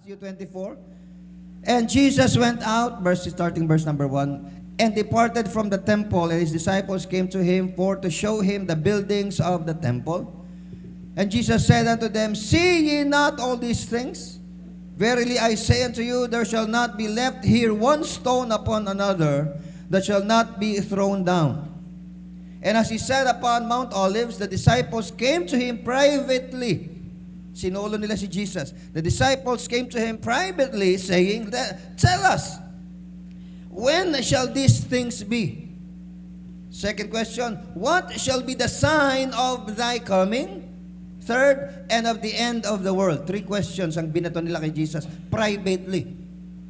Matthew 24. And Jesus went out, starting verse number 1, and departed from the temple, and his disciples came to him for to show him the buildings of the temple. And Jesus said unto them, See ye not all these things? Verily I say unto you, there shall not be left here one stone upon another that shall not be thrown down. And as he sat upon Mount Olives, the disciples came to him privately. Sinulo nila si Jesus. The disciples came to him privately, saying, Tell us, when shall these things be? Second question, what shall be the sign of thy coming? Third, and of the end of the world. Three questions ang binato nila kay Jesus privately.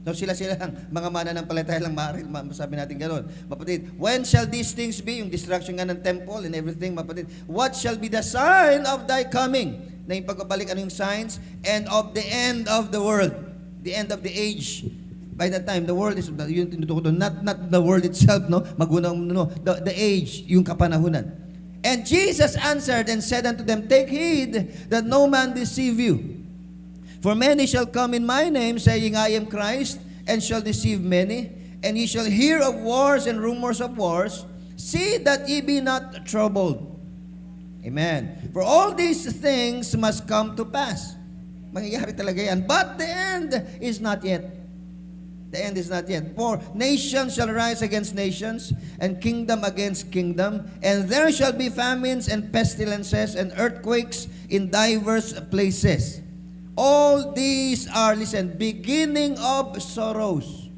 So sila lang, mga mananampalataya lang masabi natin gano'n. Mapatid, when shall these things be? Yung destruction nga ng temple and everything, mapatid. What shall be the sign of thy coming? Na yung pagbabalik, ano yung signs? And of the end of the world. The end of the age. By that time, the world is, yun tinutukoy doon, not the world itself, no? The age, yung kapanahunan. And Jesus answered and said unto them, Take heed that no man deceive you. For many shall come in my name, saying, I am Christ, and shall deceive many. And ye shall hear of wars and rumors of wars. See that ye be not troubled. Amen. For all these things must come to pass. Mangyayari talaga yan. But the end is not yet. The end is not yet. For nation shall rise against nations, and kingdom against kingdom. And there shall be famines and pestilences and earthquakes in diverse places. All these are, listen, beginning of sorrows.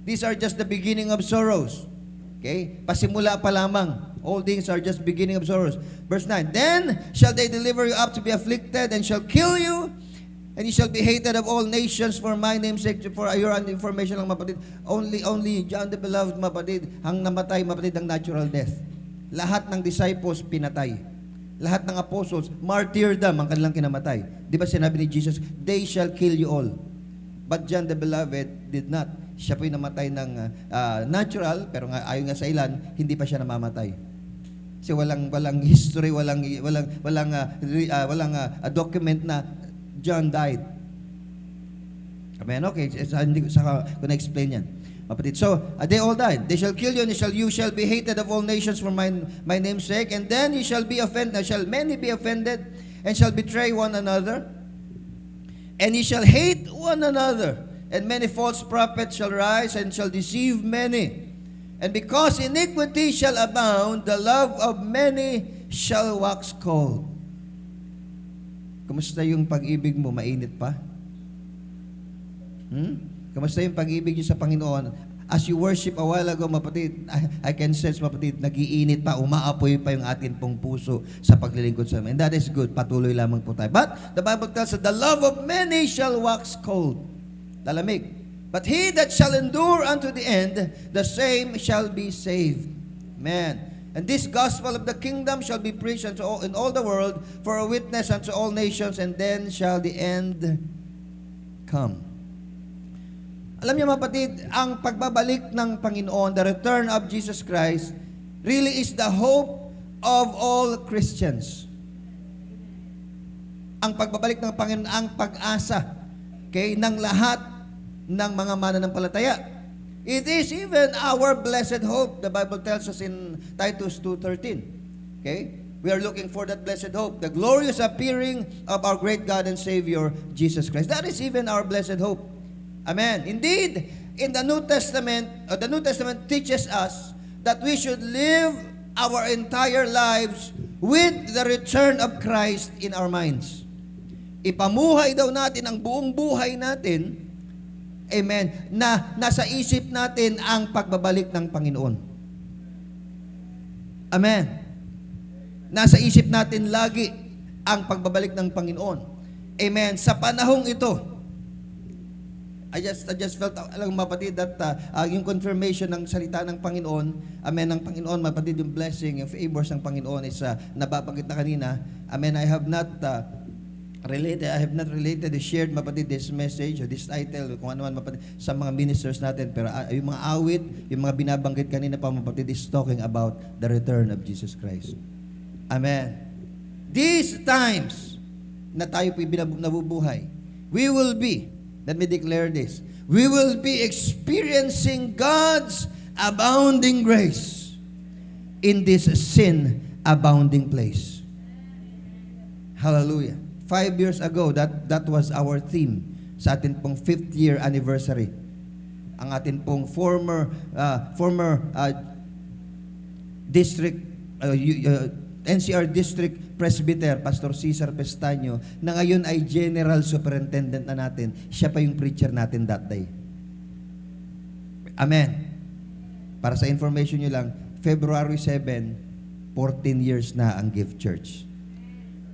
These are just the beginning of sorrows. Okay? Pasimula pa lamang. All things are just beginning of sorrows. Verse 9, Then shall they deliver you up to be afflicted, and shall kill you, and you shall be hated of all nations for my name's sake. For your information lang, mapatid. Only John the Beloved, mapatid, ang namatay, mapatid, ang natural death. Lahat ng disciples, pinatay. Lahat ng apostles, martyrdom ang kanilang kinamatay. Di ba sinabi ni Jesus, they shall kill you all. But John the Beloved did not. Siya po yung namatay ng natural, pero nga, ayon nga sa ilan, hindi pa siya namamatay. Kasi walang history, walang document na John died. Amen? Okay, hindi ko na-explain yan. So, they all died. They shall kill you, and you shall be hated of all nations for my name's sake. And then you shall be offended. Shall many be offended, and shall betray one another. And ye shall hate one another. And many false prophets shall rise, and shall deceive many. And because iniquity shall abound, the love of many shall wax cold. Kamusta yung pag-ibig mo? Mainit pa? Kamusta yung pag-ibig niyo sa Panginoon? As you worship a while ago, mapatid, I can sense, mapatid, nagiinit pa, umaapoy pa yung atin pong puso sa paglilingkod sa amin. And that is good. Patuloy lamang po tayo. But the Bible tells us, the love of many shall wax cold. Lalamig. But he that shall endure unto the end, the same shall be saved. Amen. And this gospel of the kingdom shall be preached unto all, in all the world for a witness unto all nations, and then shall the end come. Alam niyo, mapatid, ang pagbabalik ng Panginoon, the return of Jesus Christ, really is the hope of all Christians. Ang pagbabalik ng Panginoon, ang pag-asa, okay, ng lahat ng mga mananampalataya. It is even our blessed hope. The Bible tells us in Titus 2:13. Okay? We are looking for that blessed hope, the glorious appearing of our great God and Savior, Jesus Christ. That is even our blessed hope. Amen. Indeed, in the New Testament teaches us that we should live our entire lives with the return of Christ in our minds. Ipamuhay daw natin ang buong buhay natin, amen, na nasa isip natin ang pagbabalik ng Panginoon. Amen. Nasa isip natin lagi ang pagbabalik ng Panginoon. Amen. Sa panahong ito, I just felt, alam mapatid, that yung confirmation ng salita ng Panginoon, amen, ng Panginoon, mapatid, yung blessing, yung favors ng Panginoon is nababanggit na kanina. Amen, I have not related, shared, mapatid, this message, or this title, kung ano man, mapatid, sa mga ministers natin, pero yung mga awit, yung mga binabanggit kanina pa, mapatid, is talking about the return of Jesus Christ. Amen. These times na tayo po'y nabubuhay, we will be, let me declare this, we will be experiencing God's abounding grace in this sin-abounding place. Hallelujah. 5 years ago, that was our theme sa atin pong 5th year anniversary. Ang atin pong former district, NCR District Presbyter, Pastor Cesar Pestaño, na ngayon ay General Superintendent na natin. Siya pa yung preacher natin that day. Amen. Para sa information nyo lang, February 7, 14 years na ang Gift Church.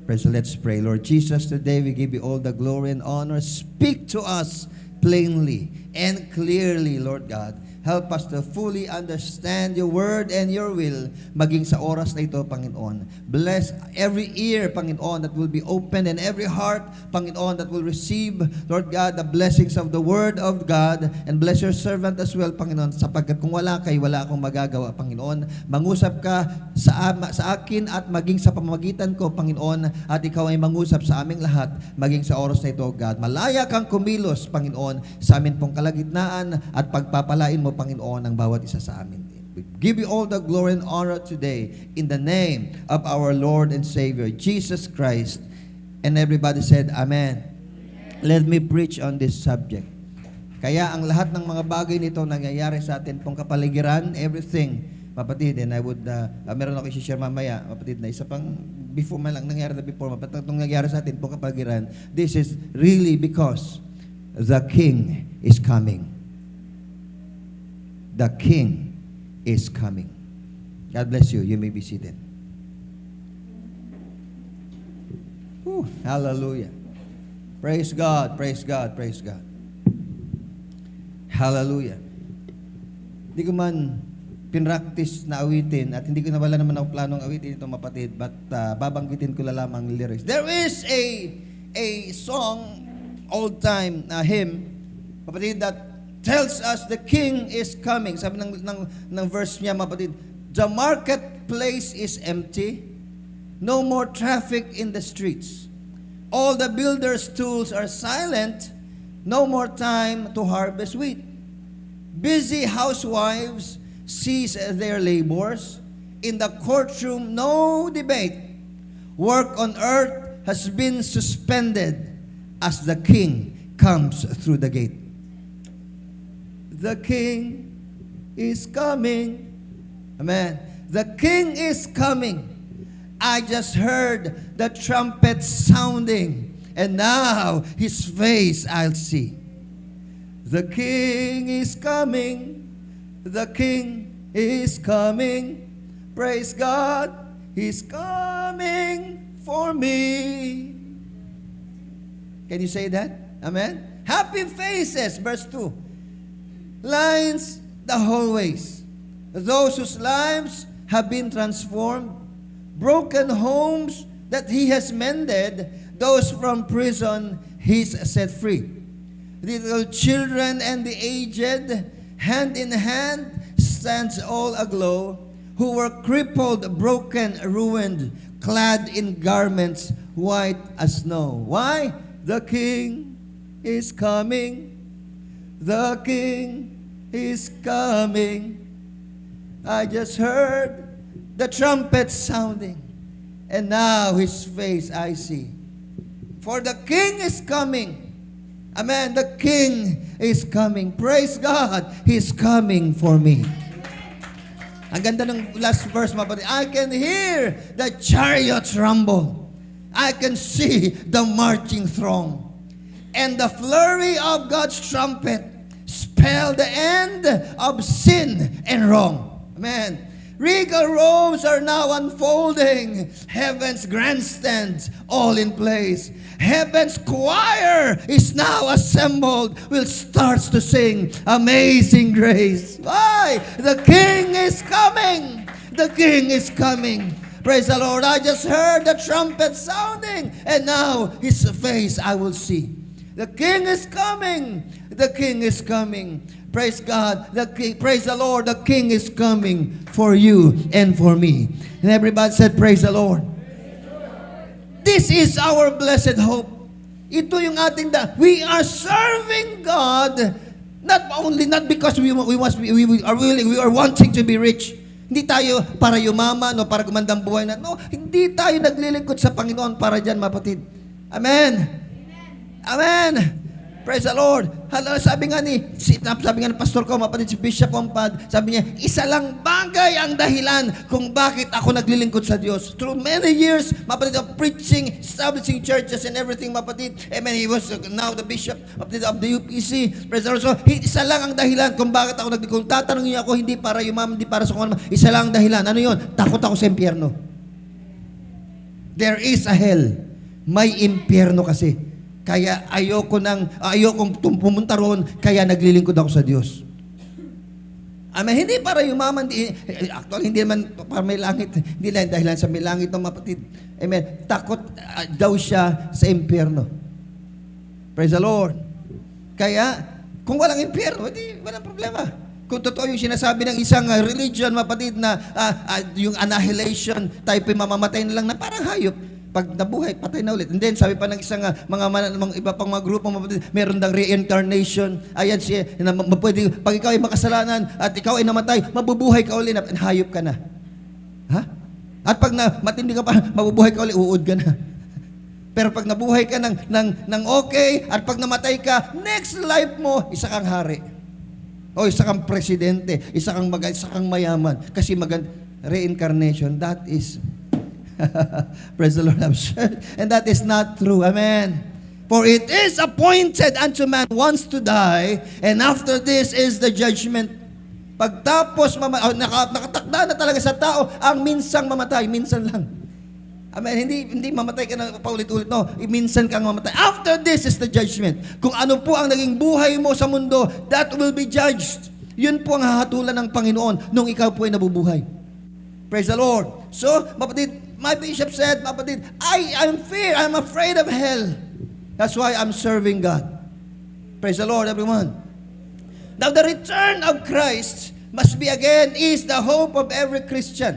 Praise, let's pray. Lord Jesus, today we give you all the glory and honor. Speak to us plainly and clearly, Lord God. Help us to fully understand your word and your will maging sa oras na ito, Panginoon. Bless every ear, Panginoon, that will be open, and every heart, Panginoon, that will receive, Lord God, the blessings of the word of God. And bless your servant as well, Panginoon, sapagkat kung wala kay, wala akong magagawa, Panginoon. Mangusap ka sa akin at maging sa pamamagitan ko, Panginoon, at ikaw ay mangusap sa aming lahat maging sa oras na ito, God. Malaya kang kumilos, Panginoon, sa amin pong kalagitnaan at pagpapalain mo, Panginoon, ang bawat isa sa amin. We give you all the glory and honor today in the name of our Lord and Savior, Jesus Christ. And everybody said, Amen. Let me preach on this subject. Kaya ang lahat ng mga bagay nito nangyayari sa atin pong kapaligiran, everything, kapatid, and I would, meron ako i-share mamaya, kapatid, na isa pang before man lang nangyari na before, itong nangyayari sa atin pong kapaligiran, this is really because the King is coming. The King is coming. God bless you. You may be seated. Whew, hallelujah. Praise God, praise God, praise God. Hallelujah. Hindi ko man pinractice na awitin at hindi ko na wala naman ako planong awitin ito, mapatid, but babanggitin ko na lamang lyrics. There is a song, old time hymn, mapatid, that tells us the King is coming. Sabi ng verse niya, mapatid, the marketplace is empty, no more traffic in the streets. All the builders' tools are silent, no more time to harvest wheat. Busy housewives cease their labors. In the courtroom, no debate. Work on earth has been suspended as the King comes through the gate. The King is coming. Amen. The King is coming. I just heard the trumpet sounding, and now his face I'll see. The King is coming. The King is coming. Praise God. He's coming for me. Can you say that? Amen. Happy faces, verse 2. Lines the hallways. Those whose lives have been transformed, broken homes that he has mended, those from prison he's set free. Little children and the aged, hand in hand, stands all aglow, who were crippled, broken, ruined, clad in garments white as snow. Why? The King is coming. The King is coming. I just heard the trumpet sounding, and now his face I see. For the King is coming. Amen. The King is coming. Praise God. He's coming for me. Ang ganda ng last verse, mapatid. I can hear the chariots rumble. I can see the marching throng. And the flurry of God's trumpet spell the end of sin and wrong. Amen. Regal robes are now unfolding. Heaven's grandstands all in place. Heaven's choir is now assembled. Will starts to sing Amazing Grace. Why? The King is coming. The King is coming. Praise the Lord. I just heard the trumpet sounding, and now his face I will see. The King is coming. The King is coming. Praise God. The King, praise the Lord. The King is coming for you and for me. And everybody said, praise the Lord. This is our blessed hope. Ito yung ating we are serving God not because we are wanting to be rich. Hindi tayo para yumaman o para gumandang buhay na. No, hindi tayo naglilingkod sa Panginoon para diyan, mapatid. Amen. Amen. Praise the Lord. Sabi nga ng pastor ko, mapatid, si Bishop Pompad, sabi niya, isa lang bagay ang dahilan kung bakit ako naglilingkod sa Diyos. Through many years, mapatid, of preaching, establishing churches and everything, mapatid. Amen. He was now the bishop of the UPC. Praise the Lord. So, isa lang ang dahilan kung bakit ako naglilingkod. Kung tatanungin niyo ako, hindi para yumaman, hindi para sa kung ano, isa lang ang dahilan. Ano yun? Takot ako sa impyerno. There is a hell. May impyerno kasi. Kaya ayokong pumunta roon, kaya naglilingkod ako sa Diyos. Amen. Hindi para yumaman, actually hindi naman para may langit, hindi lang dahilan sa may langit ng mapatid. Amen. Takot daw siya sa impyerno. Praise the Lord. Kaya, kung walang impyerno, hindi, walang problema. Kung totoo yung sinasabi ng isang religion, mapatid, na yung annihilation, tayo mamamatay na lang na parang hayop. Pag nabuhay, patay na ulit. And then, sabi pa ng isang mga iba pang mga grupo, meron dang reincarnation. Ayan siya, pwede, pag ikaw ay makasalanan at ikaw ay namatay, mabubuhay ka ulit, hayop ka na. Ha? At pag matindi ka pa, mabubuhay ka ulit, uod ka na. Pero pag nabuhay ka ng okay, at pag namatay ka, next life mo, isa kang hari. O isa kang presidente, isa kang mayaman. Kasi reincarnation, that is praise the Lord, I'm sure. And that is not true. Amen. For it is appointed unto man once to die, and after this is the judgment. Pagtapos, nakatakda na talaga sa tao ang minsang mamatay. Minsan lang. Amen. Hindi mamatay ka na paulit-ulit. No, minsan kang mamatay. After this is the judgment. Kung ano po ang naging buhay mo sa mundo, that will be judged. Yun po ang hahatulan ng Panginoon nung ikaw po ay nabubuhay. Praise the Lord. So, mapatid, my bishop said, mapatid, I'm afraid of hell. That's why I'm serving God. Praise the Lord, everyone. Now, the return of Christ is the hope of every Christian.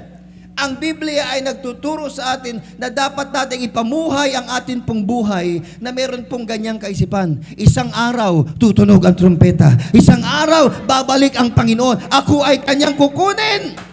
Ang Biblia ay nagtuturo sa atin na dapat nating ipamuhay ang atin pong buhay na meron pong ganyang kaisipan. Isang araw, tutunog ang trumpeta. Isang araw, babalik ang Panginoon. Ako ay kanyang kukunin.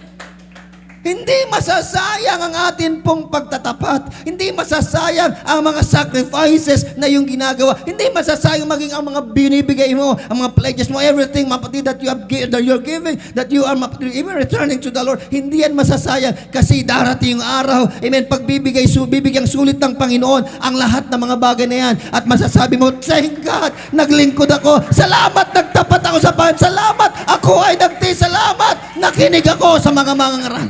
Hindi masasayang ang atin pong pagtatapat. Hindi masasayang ang mga sacrifices na yung ginagawa. Hindi masasayang maging ang mga binibigay mo, ang mga pledges mo, everything, mapatid, that you're giving, that you are even returning to the Lord. Hindi yan masasayang kasi darating yung araw, amen, bibigyang sulit ng Panginoon ang lahat ng mga bagay na yan. At masasabi mo, thank God, naglingkod ako. Salamat, nagtapat ako sa Panginoon. Salamat, ako ay salamat, nakinig ako sa mga mangangaral.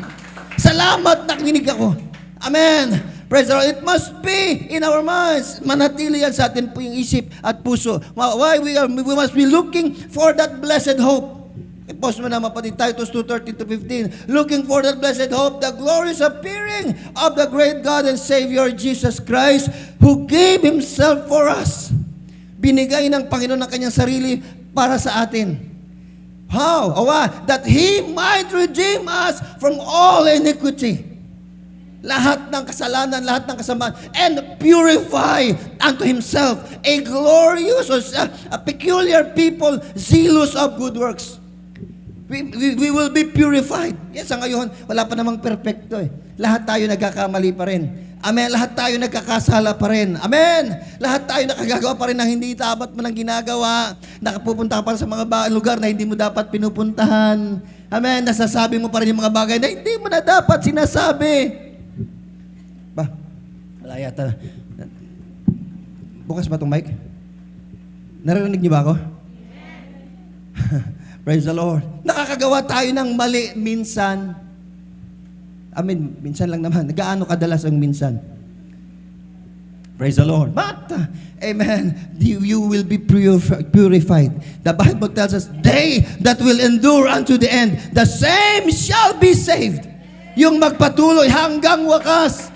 Salamat, nakinig ako. Amen. Praise the Lord. It must be in our minds. Manatili yan sa atin po yung isip at puso. Why we must be looking for that blessed hope. I-post mo na mapatid, Titus 2:13-15. Looking for that blessed hope, the glorious appearing of the great God and Savior Jesus Christ, who gave Himself for us. Binigay ng Panginoon ang kanyang sarili para sa atin. How? That He might redeem us from all iniquity. Lahat ng kasalanan, lahat ng kasamaan, and purify unto Himself a glorious, a peculiar people, zealous of good works. We will be purified. Yes, ngayon, wala pa namang perfecto eh. Lahat tayo nagkakamali pa rin. Amen. Lahat tayo nagkakasala pa rin. Amen. Lahat tayo nakagagawa pa rin ng hindi dapat mo nang ginagawa. Nakapupunta pa sa mga lugar na hindi mo dapat pinupuntahan. Amen. Nasasabi mo pa rin yung mga bagay na hindi mo na dapat sinasabi. Wala yata. Bukas ba itong mic? Narinig niyo ba ako? Praise the Lord. Nakakagawa tayo ng mali minsan. Minsan lang naman. Gaano kadalas ang minsan? Praise the Lord. But, amen, you will be purified. The Bible tells us, they that will endure unto the end, the same shall be saved. Yung magpatuloy hanggang wakas.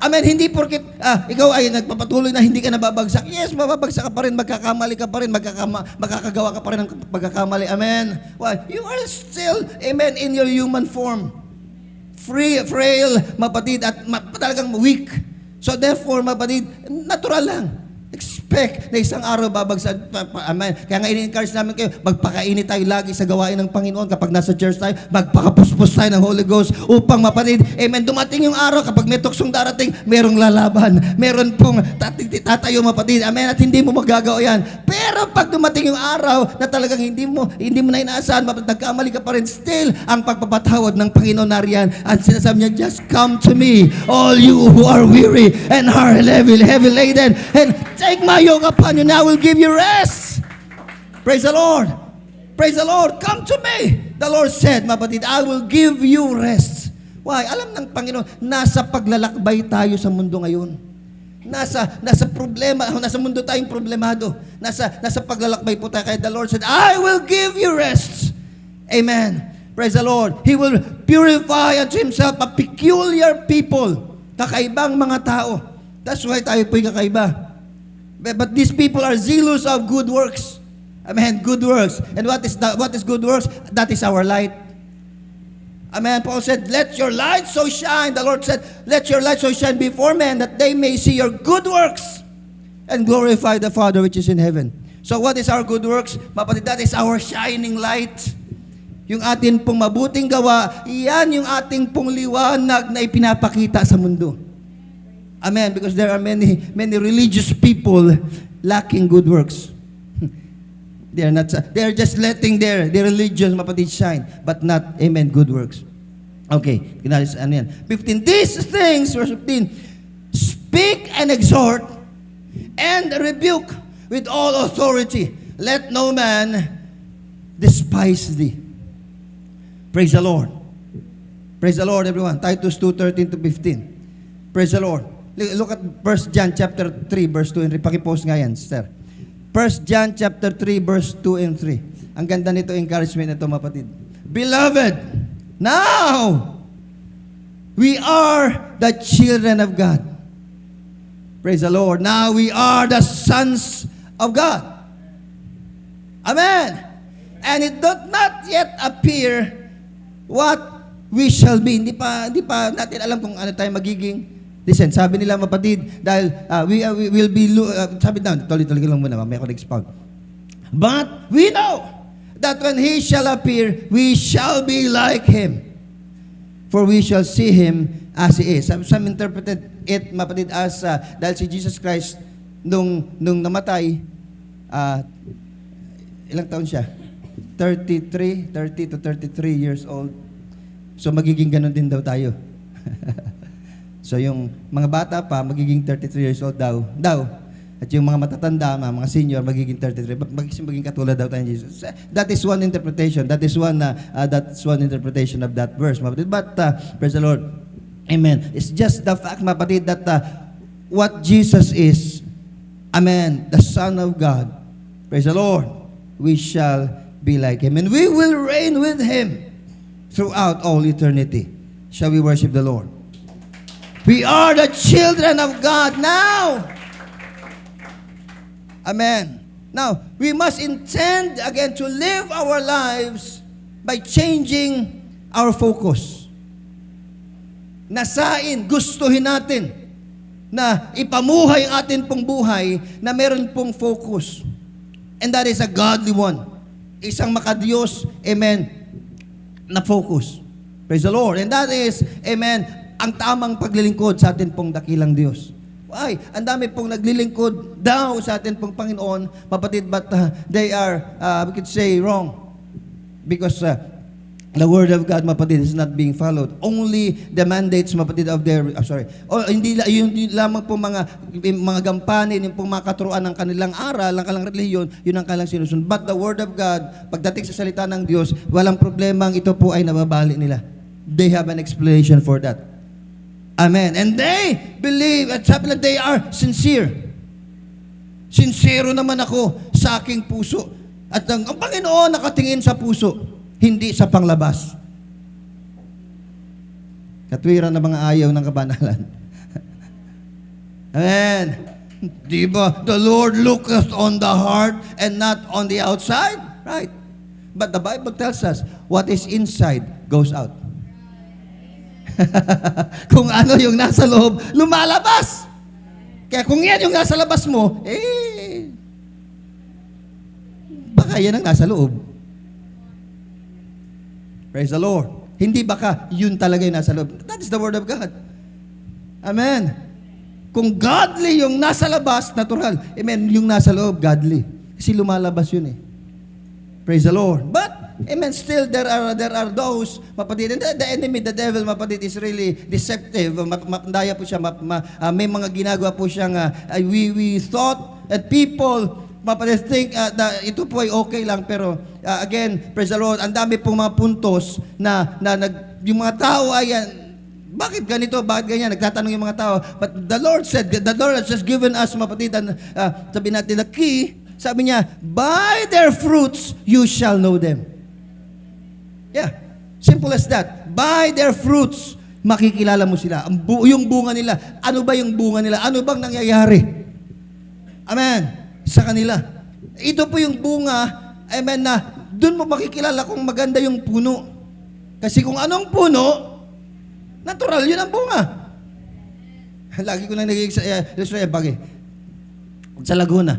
Amen, hindi porket ikaw ay nagpapatuloy na hindi ka nababagsak. Yes, mababagsak ka pa rin, magkakamali ka pa rin, makakagawa ka pa rin ng pagkakamali. Amen. Why? You are still, amen, in your human form. Frail, mapatid, at talagang weak. So therefore, mapatid, natural lang. Expect na isang araw babagsak. Amen. Kaya nga ini-encourage namin kayo, magpakainit tayo lagi sa gawain ng Panginoon. Kapag nasa church tayo, magpakapuspos tayo ng Holy Ghost upang mapatid. Amen. Dumating yung araw, kapag may tuksong darating, merong lalaban. Meron pong tatayo mapatid. Amen. At hindi mo magagawa yan. Pero pag dumating yung araw na talagang hindi mo na inaasahan, nagkamali ka pa rin, still, ang pagpapatawad ng Panginoon nariyan. At sinasabi niya, just come to me, all you who are weary and are heavy laden, and take my yoke upon you, and I will give you rest. Praise the Lord. Praise the Lord. Come to me. The Lord said, mapatid, I will give you rest. Why? Alam ng Panginoon, nasa paglalakbay tayo sa mundo ngayon. Nasa problema, nasa mundo tayong problemado. Nasa paglalakbay po tayo. Kaya the Lord said, I will give you rest. Amen. Praise the Lord. He will purify unto Himself a peculiar people. Kakaibang mga tao. That's why tayo po'y kakaiba. But these people are zealous of good works. Amen. Good works. And what is good works? That is our light. Amen. Paul said, let your light so shine. The Lord said, let your light so shine before men that they may see your good works and glorify the Father which is in heaven. So what is our good works? Mapatid, that is our shining light. Yung atin pong mabuting gawa, iyan yung ating pong liwanag na ipinapakita sa mundo. Amen. Because there are many religious people lacking good works. They are just letting their religion mapatid shine, but not, amen, good works. Okay. Ano yan? 15. These things, verse 15, speak and exhort and rebuke with all authority. Let no man despise thee. Praise the Lord. Praise the Lord, everyone. Titus 2:13-15. Praise the Lord. Look at 1 John chapter 3, verse 2 and 3. Pakipost nga yan, sister. 1 John chapter 3, verse 2 and 3. Ang ganda nito, encouragement nito, mapatid. Beloved, now we are the children of God. Praise the Lord. Now we are the sons of God. Amen. And it doth not yet appear what we shall be. Hindi pa natin alam kung ano tayo magiging. Listen, sabi nila mapatid, dahil we will be, sabi na, tuloy-tuloy lang muna, mamaya ko expound. But we know that when He shall appear, we shall be like Him. For we shall see Him as He is. Some interpreted it, mapatid, as, dahil si Jesus Christ, nung namatay, ilang taon siya? 30 to 33 years old. So magiging ganun din daw tayo. So yung mga bata pa, magiging 33 years old daw. At yung mga matatanda, mga senior, magiging 33. Magiging katulad daw tayo ni Jesus. That is one interpretation. That's one interpretation of that verse, mapatid. But, praise the Lord. Amen. It's just the fact, mapatid, that what Jesus is, amen, the Son of God, praise the Lord, we shall be like Him. And we will reign with Him throughout all eternity. Shall we worship the Lord? We are the children of God now. Amen. Now, we must intend again to live our lives by changing our focus. Nasain, gustuhin natin na ipamuhay ang atin pong buhay na meron pong focus. And that is a godly one. Isang makadiyos, amen, na focus. Praise the Lord. And that is, amen, ang tamang paglilingkod sa atin pong dakilang Diyos. Why? Ang dami pong naglilingkod daw sa atin pong Panginoon, mapatid, but they are, we could say, wrong. Because the Word of God, mapatid, is not being followed. Only the mandates, mapatid, of their, hindi lamang po mga gampanin, yung pong mga katuruan ng kanilang aral, ng kanilang reliyon, yun ang kanilang sinusunod. But the Word of God, pagdating sa salita ng Diyos, walang problemang ito po ay nababali nila. They have an explanation for that. Amen. And they believe, at sabi na, they are sincere. Sincero naman ako sa aking puso. At ang Panginoon nakatingin sa puso, hindi sa panglabas. Katwiran na mga ayaw ng kabanalan. Amen. Diba? The Lord looketh on the heart and not on the outside. Right. But the Bible tells us, what is inside goes out. Kung ano yung nasa loob, lumalabas. Kaya kung yan yung nasa labas mo, baka yan ang nasa loob. Praise the Lord. Hindi baka yun talaga yung nasa loob. That is the Word of God. Amen. Kung godly yung nasa labas, natural. Amen. Yung nasa loob, godly. Kasi lumalabas yun eh. Praise the Lord. But, amen, still there are those, mapatid, and the enemy, the devil, mapatid, is really deceptive. Daya po siya, may mga ginagawa po siyang, we thought, and people, mapatid, think, ito po ay okay lang, pero, again, praise the Lord, ang dami pong mga puntos na yung mga tao ay, bakit ganito? Bakit ganyan? Nagtatanong yung mga tao. But the Lord said, the Lord has just given us, mapatid, sabi natin, the key, sabi niya, by their fruits, you shall know them. Yeah. Simple as that. By their fruits, makikilala mo sila. Yung bunga nila. Ano ba yung bunga nila? Ano bang nangyayari? Amen. Sa kanila. Ito po yung bunga, amen, na doon mo makikilala kung maganda yung puno. Kasi kung anong puno, natural, yun ang bunga. Lagi ko na nag-illustrate, bagay. Sa Laguna.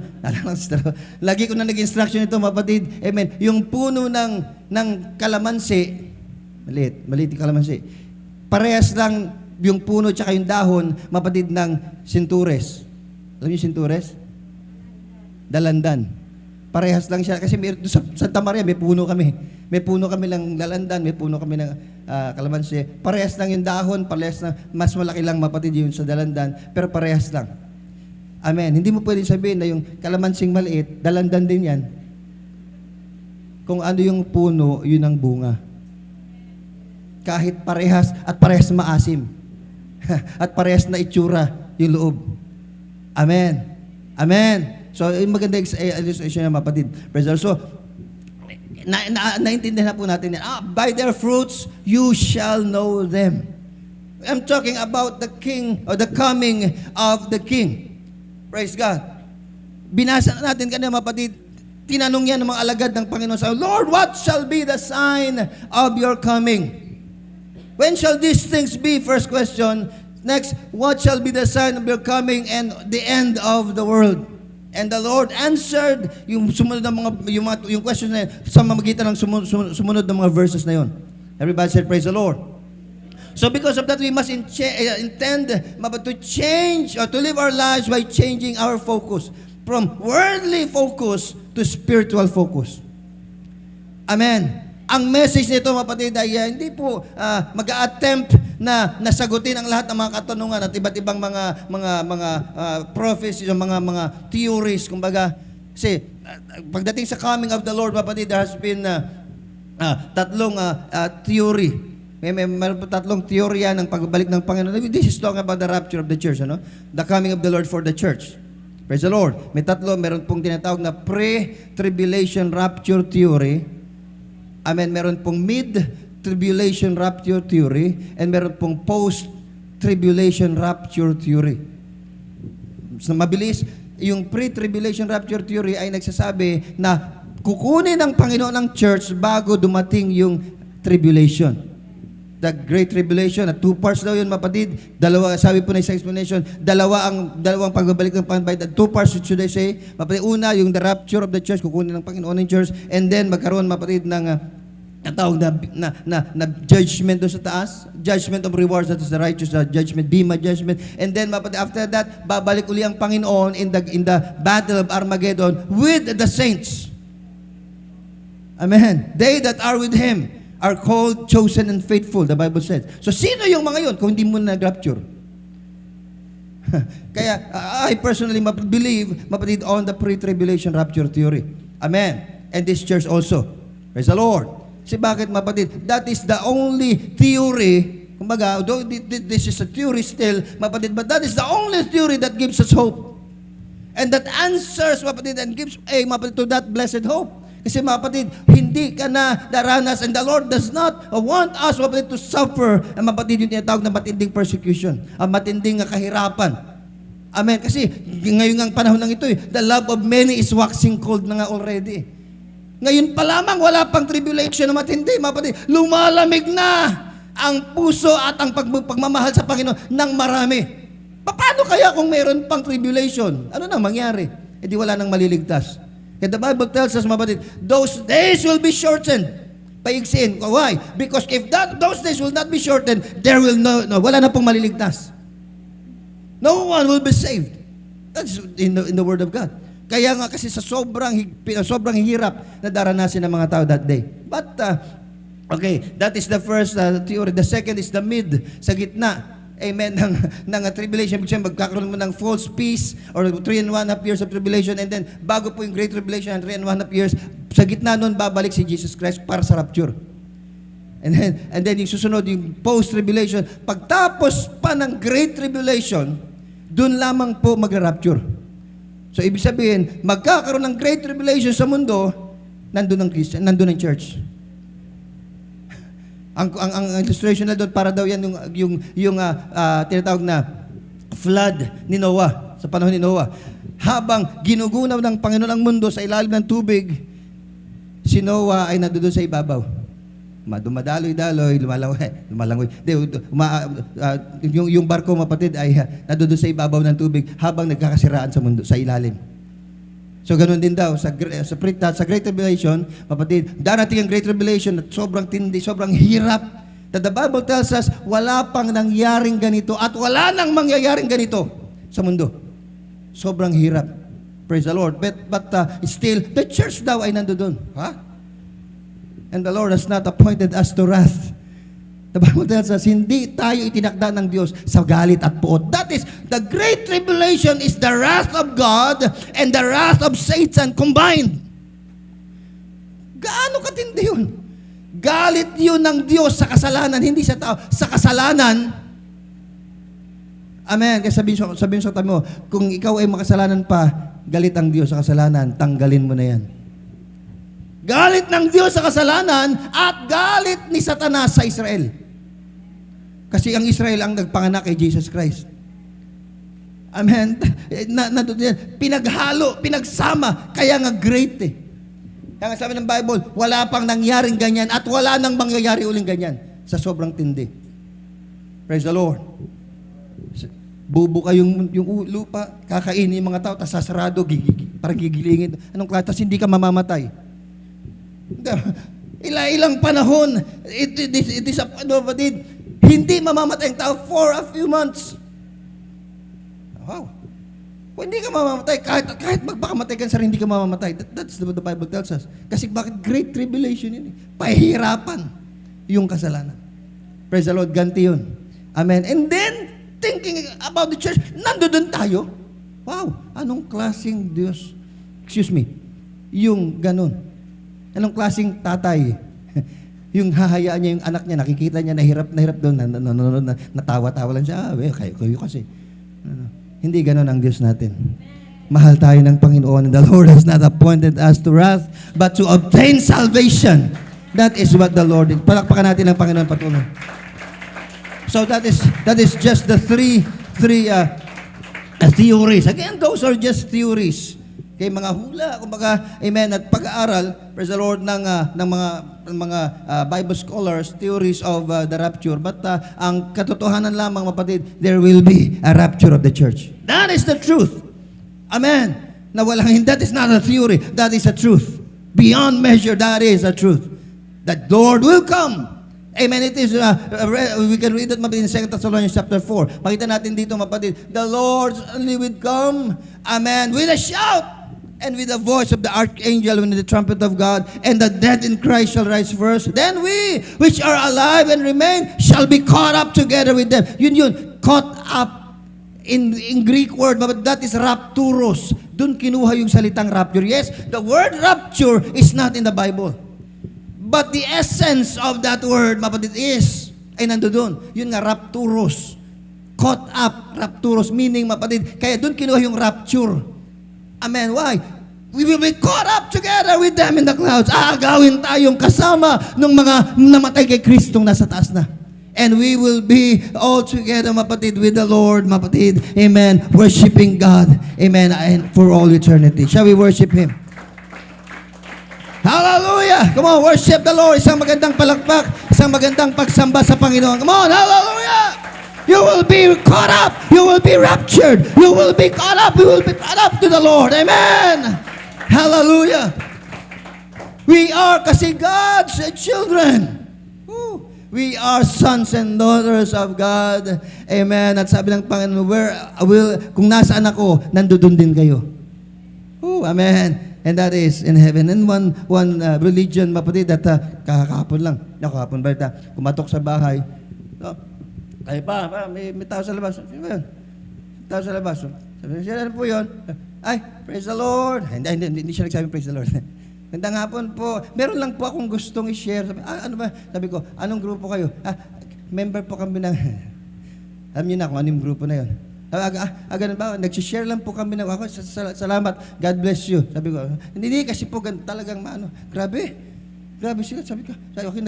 Lagi ko na nag-instruction ito, mapatid. Amen. Yung puno ng kalamansi, maliit yung kalamansi. Parehas lang yung puno tsaka yung dahon, mapatid, ng sintures. Alam niyo sintures? Dalandan. Parehas lang siya. Kasi sa Santa Maria, may puno kami. May puno kami ng dalandan, may puno kami ng kalamansi. Parehas lang yung dahon, parehas lang, mas malaki lang, mapatid, yun sa dalandan, pero parehas lang. Amen. Hindi mo pwedeng sabihin na yung kalamansing maliit, dalandan din yan. Kung ano yung puno, yun ang bunga. Kahit parehas, at parehas maasim. At parehas na itsura yung loob. Amen. Amen. So, yung maganda illustration na mapatid. So, naintindihan na po natin yan. By their fruits, you shall know them. I'm talking about the king, or the coming of the king. Praise God. Binasa natin kanina, mapatid. Tinanong yan ng mga alagad ng Panginoon sa Lord, what shall be the sign of your coming? When shall these things be? First question. Next, what shall be the sign of your coming and the end of the world? And the Lord answered yung sumunod ng yung question na yun, sa mamagitan ng sumunod ng mga verses na yun. Everybody said, praise the Lord. So because of that, we must intend to change or to live our lives by changing our focus from worldly focus to spiritual focus. Amen. Ang message nito, mapatid, ay hindi po mag-a-attempt na nasagutin ang lahat ng mga katanungan at iba't ibang mga prophecies, mga theories, kumbaga. Kasi pagdating sa coming of the Lord, mapatid, there has been tatlong theory. Meron po tatlong teorya ng pagbalik ng Panginoon. This is talking about the rapture of the church, ano? The coming of the Lord for the church. Praise the Lord. Meron pong tinatawag na pre-tribulation rapture theory. Amen. Meron pong mid-tribulation rapture theory, and meron pong post-tribulation rapture theory. So, mabilis, yung pre-tribulation rapture theory ay nagsasabi na kukunin ng Panginoon ng church bago dumating yung tribulation. The Great Tribulation, at 2 parts daw yun, mapatid. Sabi po na sa explanation, dalawang pagbabalik ng Panginoon. 2 parts, should I say? Mapatid, una, yung the rapture of the church, kukunin ng Panginoon ng church, and then magkaroon, mapatid, ng natawag na judgment doon sa taas, judgment of rewards, that is the righteous judgment, Bema judgment, and then mapatid, after that, babalik uli ang Panginoon in the battle of Armageddon with the saints. Amen. They that are with Him are called, chosen, and faithful, the Bible says. So, sino yung mga yun kung hindi mo nag-rapture? Kaya, I personally believe, mapatid, on the pre-tribulation rapture theory. Amen. And this church also. Praise the Lord. Kasi bakit, mapatid? That is the only theory, kumbaga, although this is a theory still, mapatid, but that is the only theory that gives us hope. And that answers, mapatid, and gives mapatid, to that blessed hope. Kasi mapatid, hindi ka na daranas, and the Lord does not want us, mapatid, to suffer, ang mapatid, yung tinatawag na matinding persecution, ang matinding kahirapan. Amen. Kasi ngayon ang panahon ng ito, the love of many is waxing cold na nga already. Ngayon pa lamang, wala pang tribulation na matindi, mapatid, lumalamig na ang puso at ang pagmamahal sa Panginoon ng marami. Paano kaya kung meron pang tribulation? Ano nang mangyari? E di wala nang maliligtas. And the Bible tells us, mapatid, those days will be shortened. Paigsiin. Why? Because if those days will not be shortened, there will wala na pong maliligtas. No one will be saved. That's in the Word of God. Kaya nga kasi sa sobrang hirap na daranasin ng mga tao that day. But, okay, that is the first theory. The second is the mid, sa gitna. Amen, ng tribulation. Magkakaroon mo ng false peace or 3.5 years of tribulation, and then bago po yung Great Tribulation and 3.5 years, sa gitna nun babalik si Jesus Christ para sa rapture. And then yung susunod, yung post-tribulation. Pagtapos pa ng Great Tribulation, dun lamang po mag-rapture. So ibig sabihin, magkakaroon ng Great Tribulation sa mundo, nandun ang Christian, nandun ang church. Ang illustration na doon, para daw yan yung tinatawag na flood ni Noah, sa panahon ni Noah. Habang ginugunaw ng Panginoon ang mundo sa ilalim ng tubig, si Noah ay nandoon sa ibabaw. Dumadaloy-daloy, lumalangoy. Yung barko, mapatid, ay nandoon sa ibabaw ng tubig habang nagkakasiraan sa mundo, sa ilalim. So, ganun din daw, sa Great Tribulation, mapatid, darating ang Great Tribulation at sobrang tindi, sobrang hirap. That the Bible tells us, wala pang nangyaring ganito at wala nang mangyayaring ganito sa mundo. Sobrang hirap. Praise the Lord. But still, the church daw ay nandoon. Ha? And the Lord has not appointed us to wrath. The Bible tells us, hindi tayo itinakda ng Diyos sa galit at puot. That is, the Great Tribulation is the wrath of God and the wrath of Satan combined. Gaano katindi yun? Galit yun ng Diyos sa kasalanan, hindi sa tao. Sa kasalanan, amen. Kaya sabihin sa tabi mo, kung ikaw ay makasalanan pa, galit ang Diyos sa kasalanan, tanggalin mo na yan. Galit ng Diyos sa kasalanan at galit ni Satanas sa Israel. Kasi ang Israel ang nagpanganak kay Jesus Christ. Amen. Pinaghalo, pinagsama, kaya nga great eh. Kaya nga sabi ng Bible, wala pang nangyaring ganyan at wala nang mangyayari uling ganyan sa sobrang tindi. Praise the Lord. Bubuka yung lupa, kakainin yung mga tao, tapos sasarado, parang gigilingin. Anong klase? Tapos hindi ka mamamatay. Ilang panahon, hindi mamamatay ang tao for a few months. Wow. Kung hindi ka mamamatay, kahit magpakamatay ka, hindi ka mamamatay. That's what the Bible tells us. Kasi bakit Great Tribulation yun? Pahihirapan yung kasalanan. Praise the Lord, ganti yun. Amen. And then, thinking about the church, nandoon tayo. Wow, anong klaseng Diyos? Excuse me, yung ganun. Anong klaseng tatay? Yung hahayaan niya yung anak niya, nakikita niya, nahirap doon, natawa-tawa lang siya, kayo kasi. Hindi ganon ang Diyos natin. Mahal tayo ng Panginoon, and the Lord has not appointed us to wrath, but to obtain salvation. That is what the Lord did. Palakpakan natin ang Panginoon patuloy. So that is just the three theories. Again, those are just theories. Kay mga hula, kumbaga, amen, at pag-aaral, praise the Lord, ng mga Bible scholars, theories of the rapture. But ang katotohanan lamang, mapatid, there will be a rapture of the church. That is the truth. Amen. That is not a theory. That is a truth. Beyond measure, that is a truth. That Lord will come. Amen. It is, we can read it in 2 Thessalonians chapter 4. Makita natin dito, mapatid, the Lord only will come, amen, with a shout, and with the voice of the archangel, and the trumpet of God, and the dead in Christ shall rise first. Then we, which are alive and remain, shall be caught up together with them. Yun, caught up in Greek word, but that is rapturos. Doon kinuha yung salitang rapture. Yes, the word rapture is not in the Bible. But the essence of that word, mapatid, ay nandoon. Yun nga, rapturos. Caught up, rapturos, meaning, mapatid, kaya doon kinuha yung rapture. Amen. Why? We will be caught up together with them in the clouds. Aagawin tayong kasama ng mga namatay kay Kristong nasa taas na. And we will be all together, mapatid, with the Lord, mapatid. Amen. Worshiping God. Amen. And for all eternity. Shall we worship Him? Hallelujah! Come on, worship the Lord. Isang magandang palakpak, isang magandang pagsamba sa Panginoon. Come on, hallelujah! You will be caught up. You will be raptured. You will be caught up. You will be caught up to the Lord. Amen. Hallelujah. We are kasi God's children. Woo. We are sons and daughters of God. Amen. At sabi ng Panginoon, kung nasaan ako, nandoon din kayo. Woo. Amen. And that is in heaven. And one religion, mapatid, that kahapon lang. Kahapon ba ito? Kumatok sa bahay. No? Ay pa, may tao sa labas. Sino ba yun? Tao sa labas. Sabi siya, ano po yun? Ay, praise the Lord. Hindi siya nagsabi praise the Lord. Gandang hapon po. Meron lang po akong gustong i-share. Sabi, ano ba? Sabi ko, anong grupo kayo? Member po kami ng... Alam niyo na kung anong grupo na yun. Ganun ba? Nag-share lang po kami ng... Ako, salamat. God bless you. Sabi ko, hindi kasi po talagang grabe. Grabe sila. Sabi ko, okay,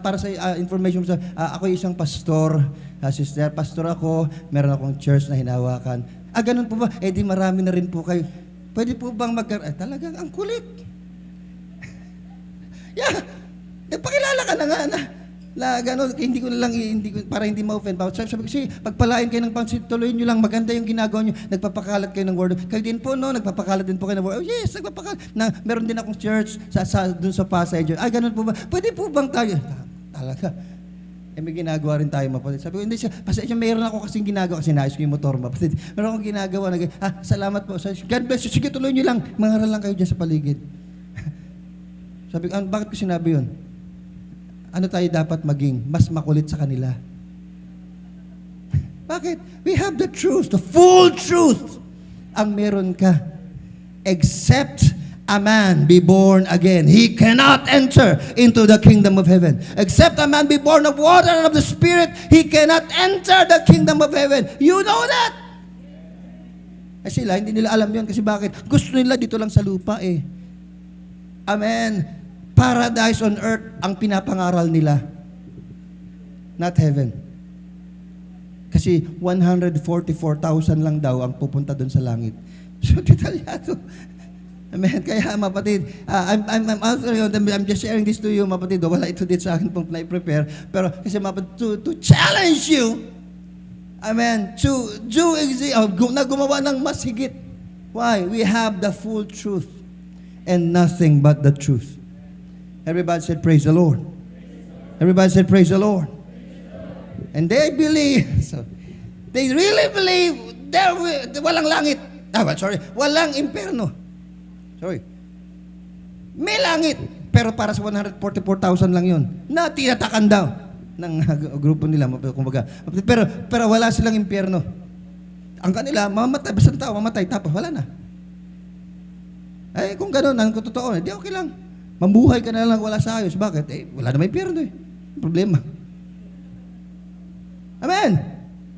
para sa information, ako isang pastor. Sister, pastor ako. Meron akong church na hinawakan. Ganun po ba? Di marami na rin po kayo. Pwede po bang talagang ang kulit. Yeah. Nagpakilala ka na nga na gano'n, para hindi ma-offend. Sabi ko, pagpalain kayo ng pansin, tuloy nyo lang, maganda yung ginagawa nyo, nagpapakalat kayo ng word. Kayo din po, no? Nagpapakalat din po kayo ng word. Oh, yes, nagpapakalat. Meron din akong church dun sa Pasay. Gano'n po ba? Pwede po bang tayo? Talaga. May ginagawa rin tayo, mapatid. Sabi ko, hindi siya, pasensya, mayroon ako kasing ginagawa, kasi naayos ko yung motor, mapatid. Meron akong ginagawa, salamat po. God bless you. Sige, tuloy nyo lang. Mangaral lang kayo dyan sa paligid. Sabi ko, bakit ko sinabi yun? Ano tayo dapat maging? Mas makulit sa kanila. Bakit? We have the truth, the full truth. Ang meron ka. Except a man be born again, he cannot enter into the kingdom of heaven. Except a man be born of water and of the Spirit, he cannot enter the kingdom of heaven. You know that? Sila, hindi nila alam yun. Kasi bakit? Gusto nila dito lang sa lupa eh. Amen. Paradise on earth ang pinapangaral nila. Not heaven. Kasi 144,000 lang daw ang pupunta doon sa langit. So, detalyado. Amen. Kaya, mapatid, I'm just sharing this to you, mapatid. Wala ito din sa akin pong na-prepare. Pero, kasi mapatid, to challenge you, amen, to do na gumawa ng mas higit. Why? We have the full truth and nothing but the truth. Everybody said, praise the Lord. Everybody said, praise the Lord. And they believe, they really believe, walang langit. Walang impyerno. Sorry. May langit, pero para sa 144,000 lang yun. Na tinatakan daw ng grupo nila. Kumbaga. Pero wala silang impyerno. Ang kanila, mamatay, basta tao, mamatay, tapos wala na. Kung gano'n, kung totoo, di okay lang. Mabuhay ka na lang, wala sa ayos. Bakit? Wala na may impyerno eh. Problema. Amen.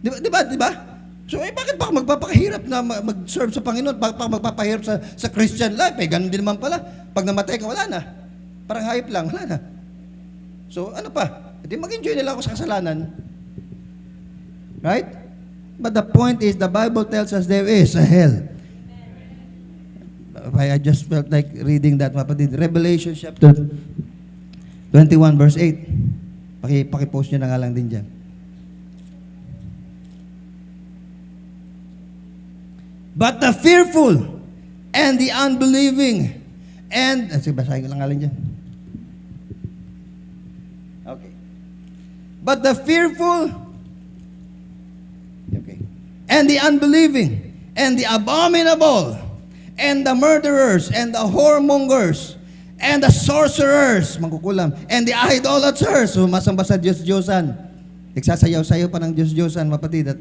Di ba? So, bakit pa magpapakahirap na mag-serve sa Panginoon? Magpapahirap sa Christian life? Ganun din naman pala. Pag namatay ka, wala na. Parang hype lang, wala na. So, ano pa? Hindi mag-enjoy nila ako sa kasalanan. Right? But the point is, the Bible tells us there is a hell. I just felt like reading that. Revelation chapter 21, verse 8. Pakipost nyo na nga lang din dyan. But the fearful and the unbelieving and... Sige, basahin ko lang alin dyan. Okay. But the fearful... Okay. And the unbelieving and the abominable and the murderers and the whoremongers and the sorcerers, mangkukulam, and the idolaters, sumasamba sa Diyos-Diyosan. Nagsasayaw-sayaw pa ng Diyos-Diyosan, mapatid, at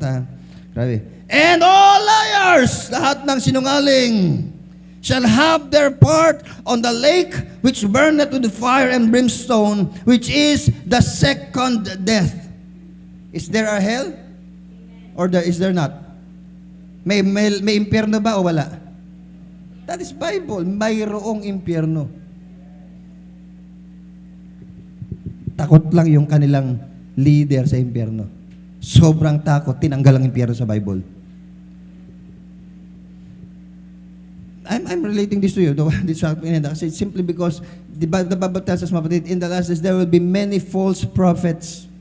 grabe. And all liars, lahat ng sinungaling, shall have their part on the lake which burneth with fire and brimstone, which is the second death. Is there a hell? Or is there not? May impyerno ba o wala? That is Bible. Mayroong impyerno. Takot lang yung kanilang leader sa impyerno. Sobrang takot, tinanggal ang impyerno sa Bible. I'm relating this to you. Simply because the Bible tells us, mapatid, in the last days there will be many false prophets.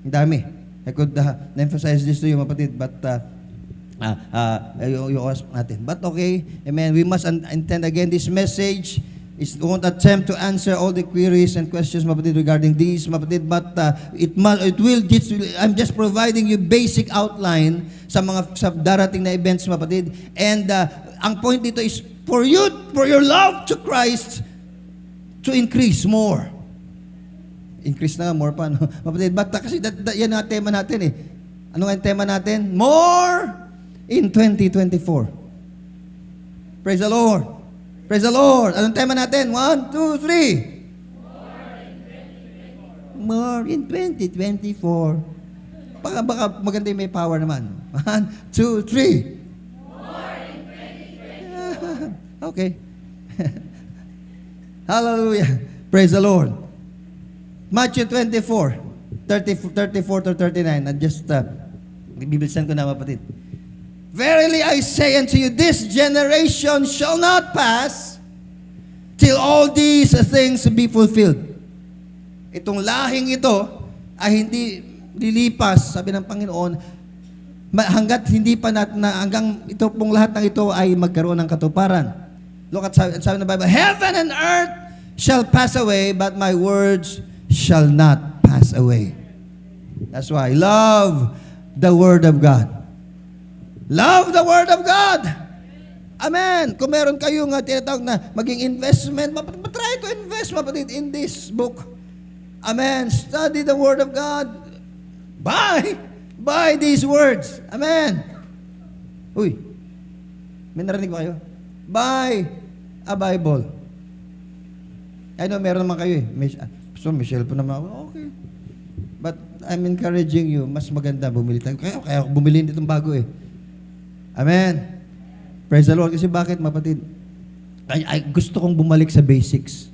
Ang dami. I could emphasize this to you, kapatid, but yung oras natin. But okay, amen. We must intend again this message is won't attempt to answer all the queries and questions, mapatid, regarding these, mapatid, but I'm just providing you basic outline sa darating na events, mapatid. And ang point dito is for your love to Christ to increase more. Increase na, more pa, no? Mapatid, but kasi yan ang tema natin eh. Ano nga ang tema natin? More in 2024. Praise the Lord. Praise the Lord. Anong tema natin? 1, 2, 3. More in 2024. Baka maganda yung may power naman. 1, 2, 3. More in 2024. Okay. Hallelujah. Praise the Lord. Matthew 24, 34 to 39. And just, bibilisan ko na, mapatid. Verily I say unto you, this generation shall not pass till all these things be fulfilled. Itong lahing ito ay hindi lilipas, sabi ng Panginoon, hanggat hindi pa hanggang ito pong lahat ng ito ay magkaroon ng katuparan. Look at sabi ng Bible, heaven and earth shall pass away, but my words shall not pass away. That's why love the Word of God. Love the Word of God. Amen. Kung meron kayong tinatawag na maging investment, try to invest, mapatid, in this book. Amen. Study the Word of God. Buy these words. Amen. Uy, may narinig ba kayo? Buy a Bible. I know meron naman kayo eh. So, Michelle po naman ako. Okay. But I'm encouraging you, mas maganda bumili tayo. Kaya bumili nitong bago eh. Amen. Praise the Lord. Kasi bakit, mapatid? Gusto kong bumalik sa basics.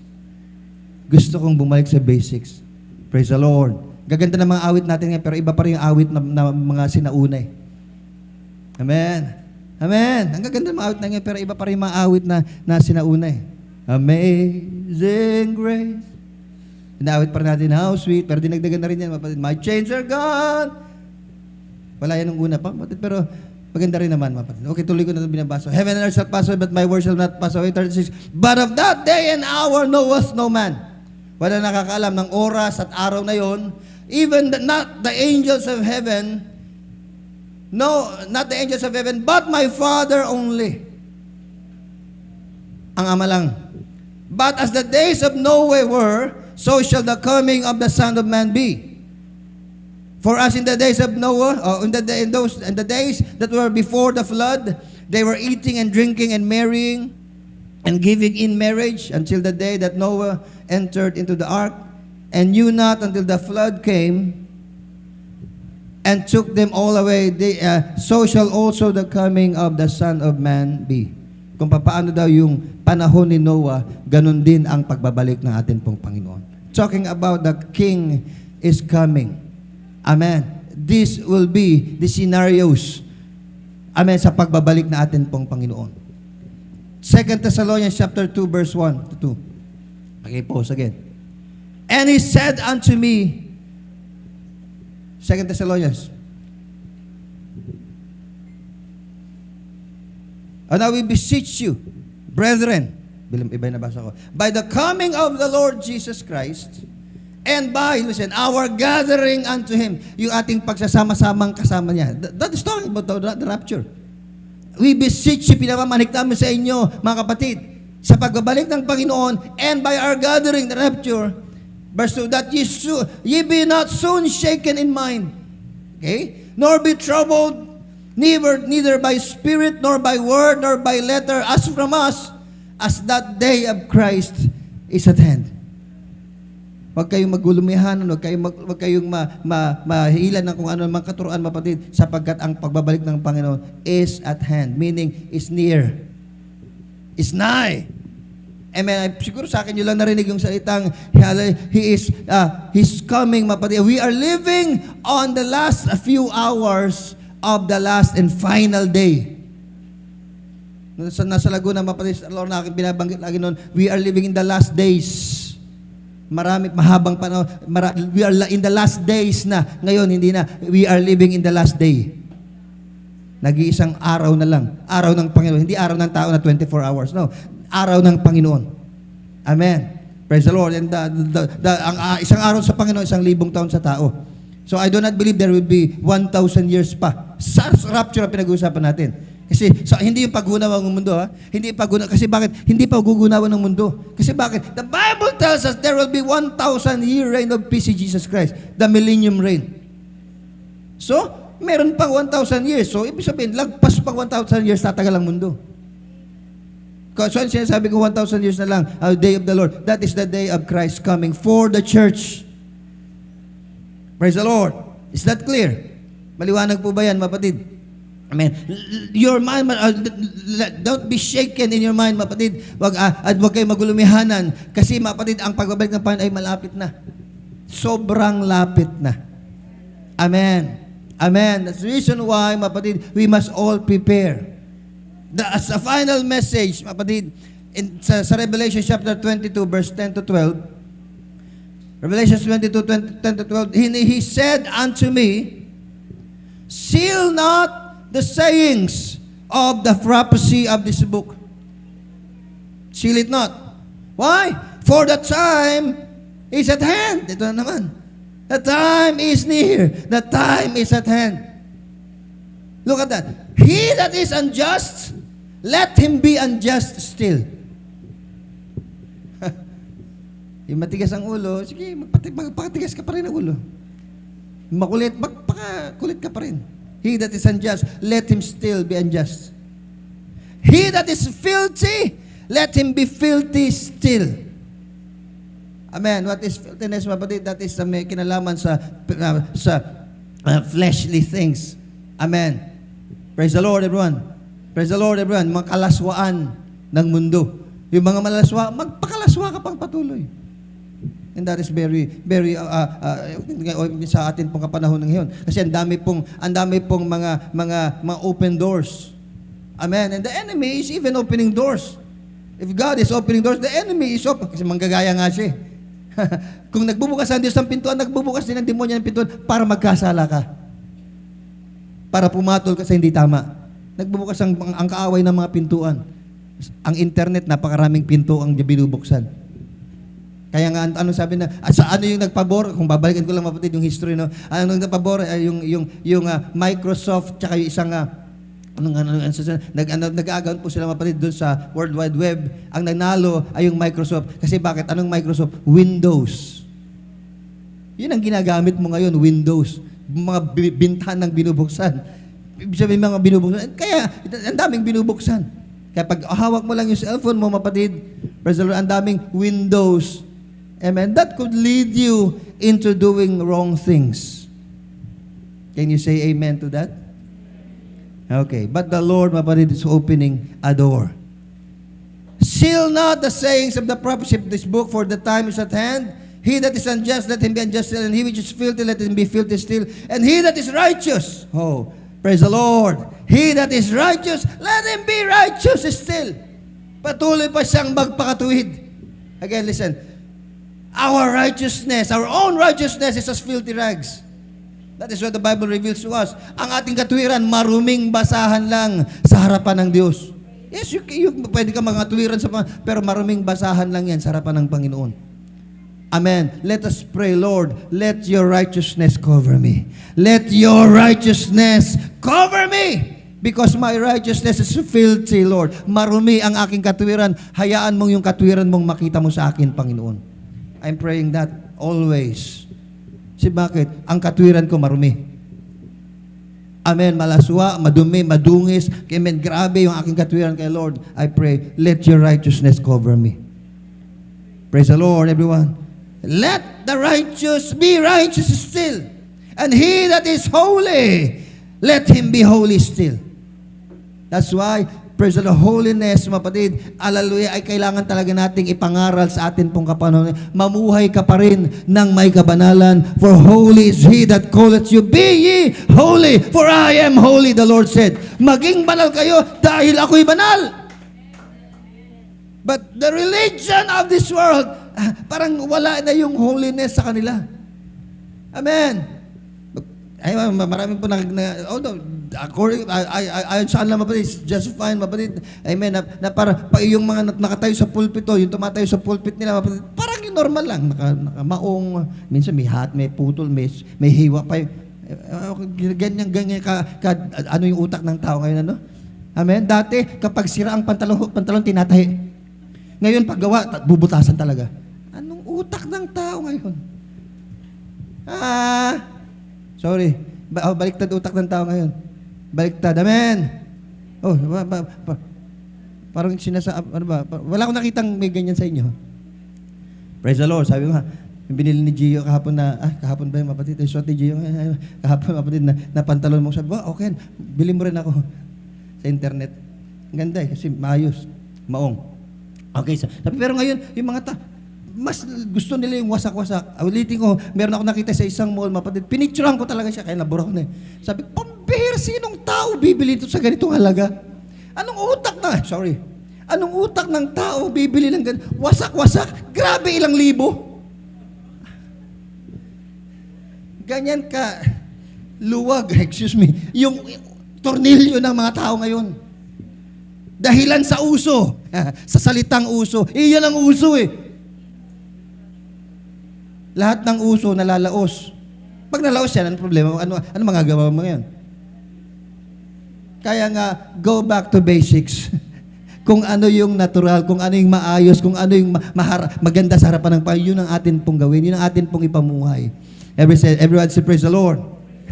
Gusto kong bumalik sa basics. Praise the Lord. Gaganda ng mga awit natin ngayon, pero iba pa rin yung awit na mga sinauna eh. Amen. Amen. Ang gaganda ng mga awit na ngayon, pero iba pa rin yung mga awit na sinauna eh. Amazing grace. Inaawit pa rin natin, how sweet, pero dinagdagan na rin yan, mapatid. My chains are gone. Wala yan nung una pa, mapatid, pero maganda rin naman, mapatid. Okay, tuloy ko na ito binabasa. Heaven and earth shall pass away, but my word shall not pass away. 36. But of that day and hour knoweth no man. Wala nakakaalam ng oras at araw na yon, even not the angels of heaven, no, not the angels of heaven, but my Father only. Ang Ama lang. But as the days of Noah were, so shall the coming of the Son of Man be. For as in the days of Noah, in the days that were before the flood, they were eating and drinking and marrying and giving in marriage until the day that Noah entered into the ark, and knew not until the flood came and took them all away. So shall also the coming of the Son of Man be. Kung paano daw yung panahon ni Noah, ganun din ang pagbabalik ng ating pong Panginoon. Talking about the King is coming. Amen. This will be the scenarios. Amen. Sa pagbabalik na atin pong Panginoon. 2 Thessalonians chapter 2 verse 1 to 2. Okay, pause again. And he said unto me, 2 Thessalonians. And I will beseech you, brethren, iba yung nabasa ko, by the coming of the Lord Jesus Christ, and by, listen, our gathering unto Him, yung ating pagsasama-samang kasama niya. That is talking about the rapture. We beseech you, pinapamanik namin sa inyo, mga kapatid, sa pagbabalik ng Panginoon, and by our gathering, the rapture, verse 2, that ye be not soon shaken in mind, okay? Nor be troubled, neither by spirit, nor by word, nor by letter, as from us, as that day of Christ is at hand. Huwag kayong magulumihan, huwag kayong mahilan ng kung ano mga katuruan, mapatid, sapagkat ang pagbabalik ng Panginoon is at hand, meaning is near, is nigh. Amen. Siguro sa akin nyo lang narinig yung salitang He's coming, mapatid. We are living on the last few hours of the last and final day. Nasa Laguna, mapatid, Lord, na aking binabanggit lagi noon, we are living in the last days. Mahabang panahon. We are in the last days na. Ngayon, hindi na. We are living in the last day. Nag-iisang araw na lang. Araw ng Panginoon. Hindi araw ng tao na 24 hours. No. Araw ng Panginoon. Amen. Praise the Lord. And isang araw sa Panginoon, 1,000 taon sa tao. So I do not believe there will be 1,000 years pa. Sa rapture ang pinag-uusapan natin. Kasi hindi yung paggunawa ng mundo, ha? Hindi yung paggunawa. Kasi bakit? Hindi pa gugunawa ng mundo. Kasi bakit? The Bible tells us there will be 1,000-year reign of peace in Jesus Christ. The millennium reign. So, meron pang 1,000 years. So, ibig sabihin, lagpas pang 1,000 years, tatagal ang mundo. So, sinasabi ko 1,000 years na lang, day of the Lord. That is the day of Christ coming for the church. Praise the Lord. Is that clear? Maliwanag po ba yan, mapatid? Amen. Your mind, don't be shaken in your mind, mapatid. At wag kayo magulumihanan. Kasi, mapatid, ang pagbabalik ng Panginoon ay malapit na. Sobrang lapit na. Amen. Amen. That's the reason why, mapatid, we must all prepare. As a final message, mapatid, sa Revelation chapter 22, verse 10 to 12, Revelation 22, 10 to 12, He said unto me, seal not the sayings of the prophecy of this book. Seal it not. Why? For the time is at hand. Ito na naman. The time is near. The time is at hand. Look at that. He that is unjust, let him be unjust still. Yung matigas ang ulo, sige, magpatigas ka pa rin ang ulo. Makulit, magpakakulit ka pa rin. He that is unjust, let him still be unjust. He that is filthy, let him be filthy still. Amen. What is filthiness, mapatid? That is may kinalaman sa fleshly things. Amen. Praise the Lord, everyone. Praise the Lord, everyone. Mga kalaswaan ng mundo. Yung mga malaswa, magpakalaswa ka pang patuloy. And that is very, very, sa atin pong kapanahon ng ngayon. Kasi ang dami pong mga open doors. Amen. And the enemy is even opening doors. If God is opening doors, the enemy is open. Kasi manggagaya nga siya. Kung nagbubukas ang Diyos ng pintuan, nagbubukas din ang demonyo ng pintuan para magkasala ka. Para pumatol ka sa hindi tama. Nagbubukas ang kaaway ng mga pintuan. Ang internet, napakaraming pinto ang binubuksan. Kaya nga, ano sabi na, sa ano yung nagpabor, kung babalikan ko lang mapatid yung history, no? Ano yung nagpabor, yung Microsoft, tsaka yung isang, nag-aagawan po sila mapatid doon sa World Wide Web. Ang nanalo ay yung Microsoft. Kasi bakit? Anong Microsoft? Windows. Yun ang ginagamit mo ngayon, Windows. Mga bintahan ng binubuksan. Ibig sabihin mga binubuksan. Kaya, ang daming binubuksan. Kaya pag hawak mo lang yung cellphone mo, mapatid, praise the Lord, ang daming Windows. Amen. That could lead you into doing wrong things. Can you say amen to that? Okay. But the Lord, mapatid, is opening a door. Seal not the sayings of the prophecy of this book, for the time is at hand. He that is unjust, let him be unjust still. And he which is filthy, let him be filthy still. And he that is righteous, praise the Lord. He that is righteous, let him be righteous still. Patuloy pa siyang magpakatuwid. Again, listen. Our righteousness, our own righteousness is as filthy rags. That is what the Bible reveals to us. Ang ating katuwiran, maruming basahan lang sa harapan ng Diyos. Yes, pwede ka mga tuwiran pero maruming basahan lang yan sa harapan ng Panginoon. Amen. Let us pray, Lord, let your righteousness cover me. Let your righteousness cover me. Because my righteousness is filthy, Lord. Marumi ang aking katuwiran. Hayaan mong yung katuwiran mong makita mo sa akin, Panginoon. I'm praying that always. Si bakit? Ang katuwiran ko marumi. Amen. Malaswa, madumi, madungis. Amen. Grabe yung aking katuwiran kay Lord. I pray, let your righteousness cover me. Praise the Lord, everyone. Let the righteous be righteous still. And he that is holy, let him be holy still. That's why, praise the Lord, holiness, mapatid, hallelujah, ay kailangan talaga nating ipangaral sa atin pong kapanahon. Mamuhay ka pa rin ng may kabanalan. For holy is he that calleth you. Be ye holy, for I am holy, the Lord said. Maging banal kayo dahil ako'y banal. But the religion of this world, parang wala na yung holiness sa kanila. Amen. Ay, maraming po according, ayon sa kanila, mapatid, just fine, mapatid. Amen. Na para yung mga nakatayo sa pulpito, yung tumatayo sa pulpit nila, mapatid, parang yung normal lang. Nakamaong, minsan may hat, may putol, may hiwa pa. Ganyan, ano yung utak ng tao ngayon, ano? Amen. Dati, kapag sira ang pantalon tinatahi. Ngayon, paggawa, bubutasan talaga. Anong utak ng tao ngayon? Sorry. Baliktad utak ng tao ngayon. Baliktad. Amen. Oh, parang ano ba? Wala akong nakitang may ganyan sa inyo. Praise the Lord. Sabi ko nga, yung binili ni Gio kahapon kahapon ba yung mapatid? Suot ni Gio, kahapon mapatid na pantalon mo. Sabi ko, okay, bili mo rin ako sa internet. Ang ganda kasi maayos. Maong. Okay, sabi, pero ngayon, yung mga mas gusto nila yung wasak-wasak. Ulitin ko, meron ako nakita sa isang mall, mapatid. Pinicturean ko talaga siya, kaya nabura ko na eh. Sabi, pambihir, sinong tao bibili ito sa ganitong halaga? Anong utak ng tao bibili ng ganito? Wasak-wasak, grabe, ilang libo. Ganyan ka, luwag, yung tornilyo ng mga tao ngayon. Dahilan sa uso, sa salitang uso. Iyan ang uso eh. Lahat ng uso nalalaos. Pag nalaos yan, ano problema? Ano magagawa mo ngayon? Kaya nga, go back to basics. Kung ano yung natural, kung ano yung maayos, kung ano yung maganda sa harapan ng Panginoon, yun ang atin pong gawin, yun ang atin pong ipamuhay. Everyone say, praise the Lord.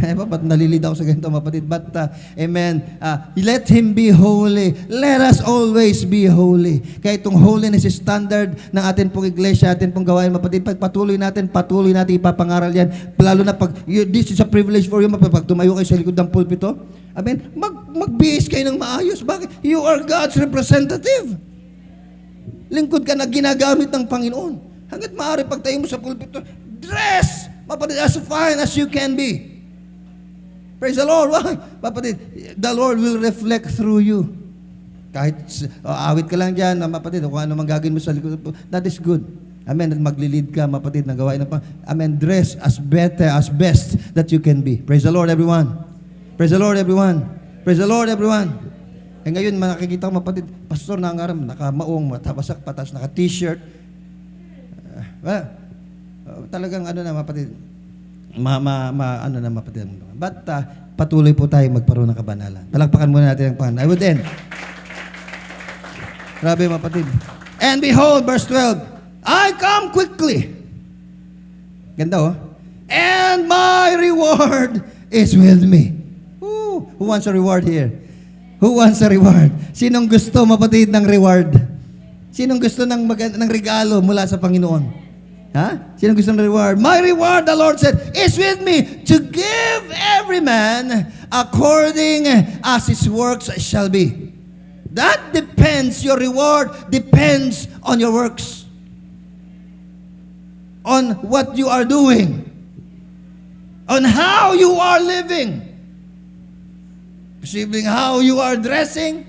Ba't nalilid ako sa ganito, mapatid? But, amen, let Him be holy. Let us always be holy. Kaya itong holiness is standard ng atin pong iglesia, atin pong gawain, mapatid. Patuloy natin ipapangaral yan. Lalo na this is a privilege for you, pag tumayo kayo sa likod ng pulpito. Amen, magbihis kayo ng maayos. Bakit? You are God's representative. Lingkod ka na ginagamit ng Panginoon. Hanggat maaari pag tayo mo sa pulpito, dress, mapatid, as fine as you can be. Praise the Lord. Mapatid, the Lord will reflect through you. Kahit awit ka lang dyan, mapatid, kung ano mang gagawin mo sa likod, that is good. Amen. At maglilid ka, mapatid, na gawain ng Amen. Dress as best that you can be. Praise the Lord, everyone. Praise the Lord, everyone. Praise the Lord, everyone. Ngayon, makikita ko, mapatid, pastor na ang aram, nakamaong, matabasak patas, naka-t-shirt. Talagang mapatid, mapatid. But patuloy po tayo magparoon ng kabanalan. Palakpakan muna natin ang Panginoon. I would end. Grabe, mapatid. And behold, verse 12, I come quickly. Ganda, oh. And my reward is with me. Ooh, who wants a reward here? Who wants a reward? Sinong gusto, mapatid, ng reward? Sinong gusto ng regalo mula sa Panginoon? Sino gusto ng reward? My reward, the Lord said, is with me to give every man according as his works shall be. That depends, your reward depends on your works. On what you are doing. On how you are living. Perceiving how you are dressing,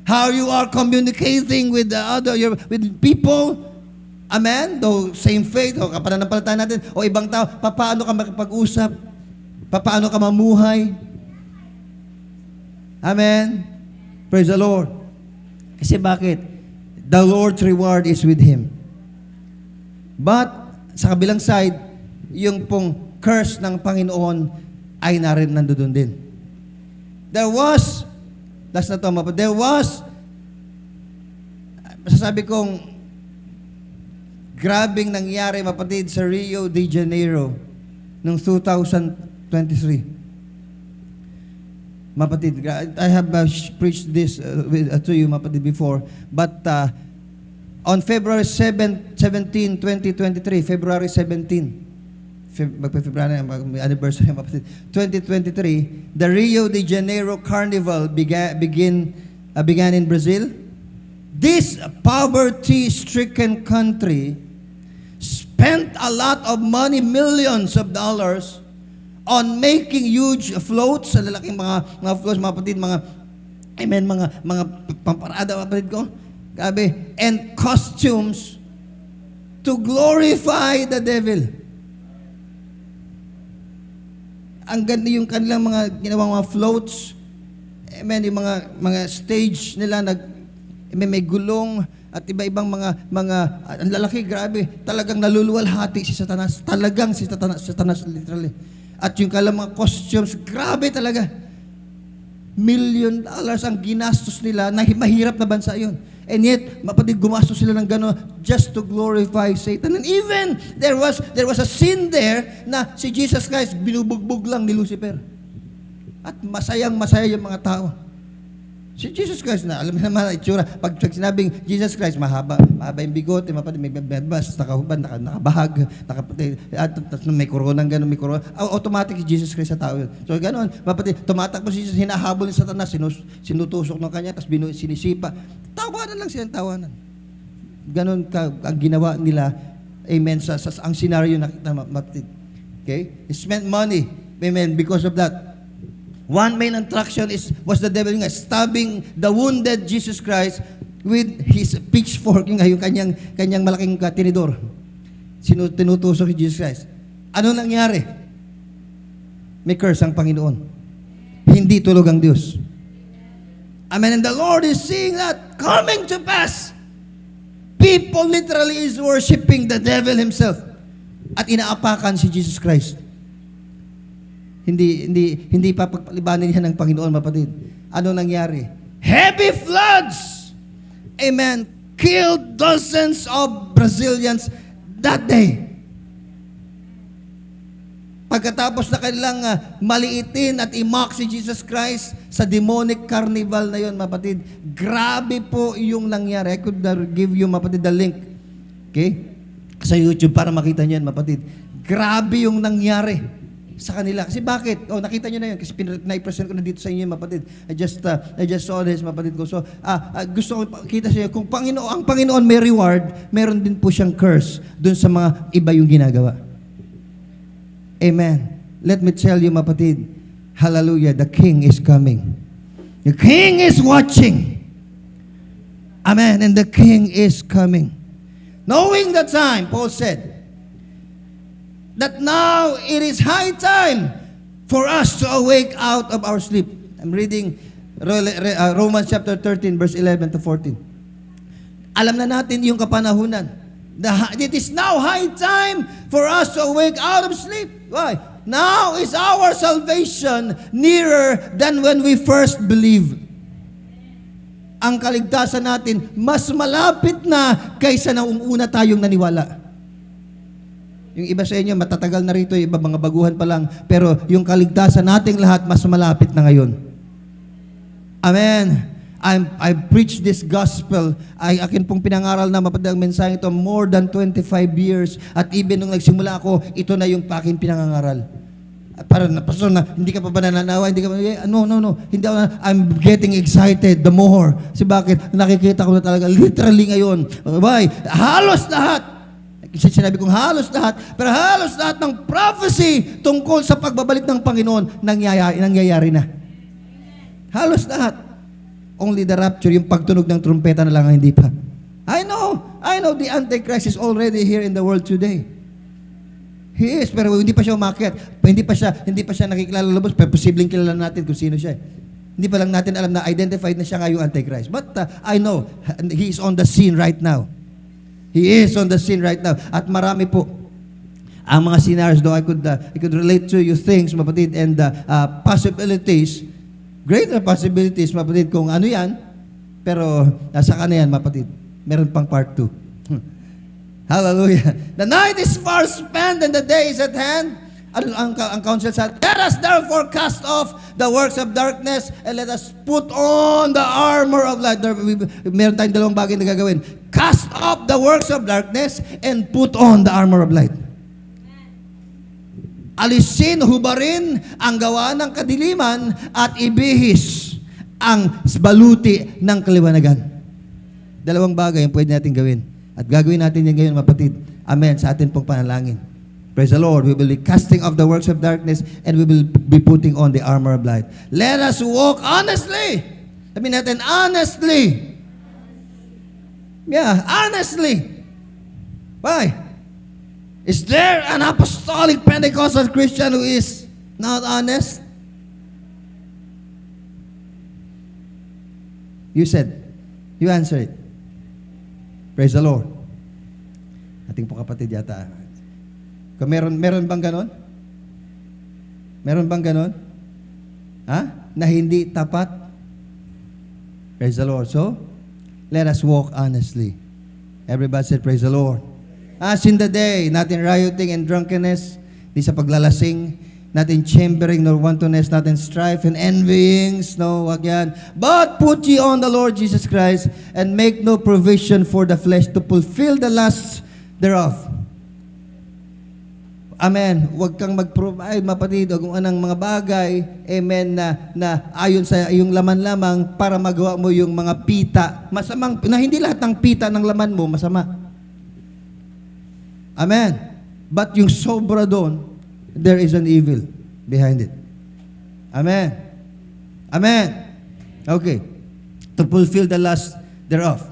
how you are communicating with with people. Amen? Though same faith, o kapananampalataya natin, o ibang tao, paano ka makipag-usap? Paano ka mamuhay? Amen? Praise the Lord. Kasi bakit? The Lord's reward is with Him. But, sa kabilang side, yung pong curse ng Panginoon ay nandoon din. There was, masasabi kong, grabing nangyari, mapatid, sa Rio de Janeiro noong 2023. Mapatid, I have preached this to you, mapatid, before. But on February 17, 2023, February 17, February anniversary, mapatid, 2023, the Rio de Janeiro Carnival began in Brazil. This poverty-stricken country spent a lot of money, millions of dollars, on making huge floats, sa lalaking mga floats, mga kapatid, mga pamparada, mga kapatid ko. Grabe. And costumes to glorify the devil. Ang ganda yung kanilang mga ginawang mga floats. Amen, yung mga stage nila may gulong at iba-ibang mga ang lalaki, grabe, talagang naluluwalhati si Satanas. Talagang si Satanas literally. At yung kanilang mga costumes, grabe talaga. $1 million ang ginastos nila na mahirap na bansa yun. And yet, mapatid, gumastos sila ng gano'n just to glorify Satan. And even, there was a scene there na si Jesus Christ binubugbog lang ni Lucifer. At masayang-masaya yung mga tao. Si Jesus Christ na, alam mo naman ang itsura. Pag sinabing Jesus Christ, mahaba yung bigote, mapatid, may bedbas, nakahubad, nakabahag, at may koronang gano'n, may korona. Automatic si Jesus Christ sa tao yun. So gano'n, mapatid, tumatakbo si Jesus, hinahabol ni Satanas, sinutusok ng kanya, tapos sinisipa. Tawanan lang silang tawanan. Ganon ang ginawa nila. Amen. Ang scenario nakita mapatid. Okay? He spent money. Amen. Because of that. One main attraction was the devil nga stabbing the wounded Jesus Christ with his pitchfork, yung kanyang malaking tinidor. Tinutusok si Jesus Christ. Ano nangyari? May curse ang Panginoon. Hindi tulog ang Diyos. Amen. And the Lord is seeing that coming to pass. People literally is worshiping the devil himself. At inaapakan si Jesus Christ. Hindi papagpalibanin niya ng Panginoon, mapatid. Ano nangyari? Heavy floods! Amen. Killed dozens of Brazilians that day. Pagkatapos na kanilang maliitin at i-mock si Jesus Christ sa demonic carnival na yon, mapatid, grabe po yung nangyari. I could give you, mapatid, the link. Okay? Sa YouTube para makita niyo yan, mapatid. Grabe yung nangyari sa kanila. Kasi bakit? Nakita niyo na yun. Kasi na-present ko na dito sa inyo, mapatid. I just saw this, mapatid ko. So, gusto ko kita sa inyo, kung ang Panginoon may reward, meron din po siyang curse dun sa mga iba yung ginagawa. Amen. Let me tell you, mapatid, hallelujah, the King is coming. The King is watching. Amen. And the King is coming. Knowing the time, Paul said, that now it is high time for us to awake out of our sleep. I'm reading Romans chapter 13, verse 11 to 14. Alam na natin yung kapanahunan. It is now high time for us to awake out of sleep. Why? Now is our salvation nearer than when we first believed. Ang kaligtasan natin mas malapit na kaysa nung una tayong naniwala. Yung iba sa inyo, matatagal na rito, iba mga baguhan pa lang, pero yung kaligtasan nating lahat mas malapit na ngayon. Amen. I preached this gospel. Akin pong pinangaral na mapadang mensahe ito more than 25 years. At even nung nagsimula ako, ito na yung akin pinangangaral. Para na, pastor, na hindi ka pa ba nananawa? Hindi ka pa, no. Hindi ako I'm getting excited the more. Kasi bakit? Nakikita ko na talaga, literally ngayon. Why? Halos lahat. Kasi sinabi kong halos lahat, pero halos lahat ng prophecy tungkol sa pagbabalik ng Panginoon, nangyayari na. Halos lahat. Only the rapture, yung pagtunog ng trumpeta na lang ang hindi pa. I know the Antichrist is already here in the world today. He is, pero hindi pa siya umakyat. Hindi pa siya nakikilala lubos, pero posibleng kilala natin kung sino siya. Hindi pa lang natin alam na identified na siya nga yung Antichrist. But I know, he is on the scene right now. He is on the scene right now. At marami po ang mga scenarios, though I could relate to you things, mapatid, and possibilities, greater possibilities, mapatid, kung ano yan, pero nasa kanya yan, mapatid. Meron pang part 2. Hallelujah. The night is far spent and the day is at hand. Ang counsel said, let us therefore cast off the works of darkness and let us put on the armor of light. Meron tayong dalawang bagay na gagawin. Cast off the works of darkness and put on the armor of light. Alisin, hubarin ang gawa ng kadiliman at ibihis ang baluti ng kaliwanagan. Dalawang bagay ang pwede natin gawin. At gagawin natin yan ngayon, mapatid. Amen. Sa atin pong panalangin. Praise the Lord. We will be casting off the works of darkness and we will be putting on the armor of light. Let us walk honestly. Sabihin natin, honestly. Yeah, honestly. Why? Is there an apostolic Pentecostal Christian who is not honest? You said. You answer it. Praise the Lord. Ating po kapatid yata. Kung meron bang ganon? Meron bang ganon? Ha? Na hindi tapat? Praise the Lord. So, let us walk honestly. Everybody said, praise the Lord. As in the day, natin rioting and drunkenness, di sa paglalasing, natin chambering nor wantonness, natin strife and envyings, no, wag yan. But put ye on the Lord Jesus Christ and make no provision for the flesh to fulfill the lusts thereof. Amen. Huwag kang mag-provide, mapatid, o kung anong mga bagay, amen, na ayon sa iyong laman lamang para magawa mo yung mga pita. Masamang, na hindi lahat ng pita ng laman mo, masama. Amen. But yung sobra doon, there is an evil behind it. Amen. Amen. Okay. To fulfill the lust thereof.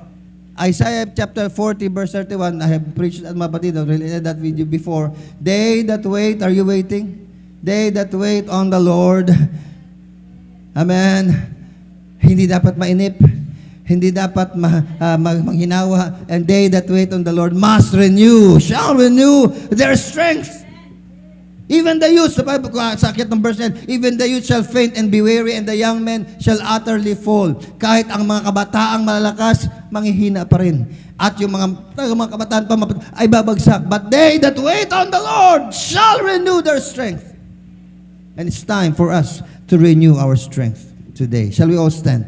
Isaiah chapter 40 verse 31, I have preached at mapatid, I've related that video before. They that wait, are you waiting? They that wait on the Lord. Amen. Hindi dapat mainip. Hindi dapat manghinawa. And they that wait on the Lord must renew, shall renew their strength. Even the youth, sa Bible, sakit ng verse 10, even the youth shall faint and be weary, and the young men shall utterly fall. Kahit ang mga kabataang malalakas, manghihina pa rin. At yung mga kabataan pa ay babagsak. But they that wait on the Lord shall renew their strength. And it's time for us to renew our strength today. Shall we all stand?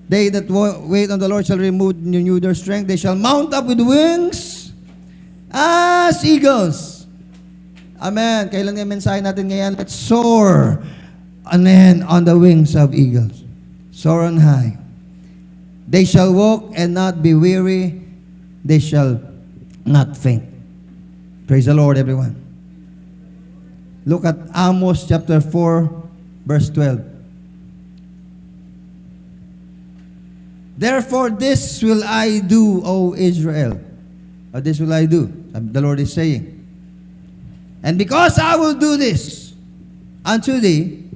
They that wait on the Lord shall renew their strength. They shall mount up with wings as eagles. Amen. Kailan yung mensahe natin ngayon? Let's soar. Amen. On the wings of eagles. Soar on high. They shall walk and not be weary. They shall not faint. Praise the Lord, everyone. Look at Amos chapter 4, verse 12. Therefore, this will I do, O Israel. Or this will I do. The Lord is saying. And because I will do this unto thee,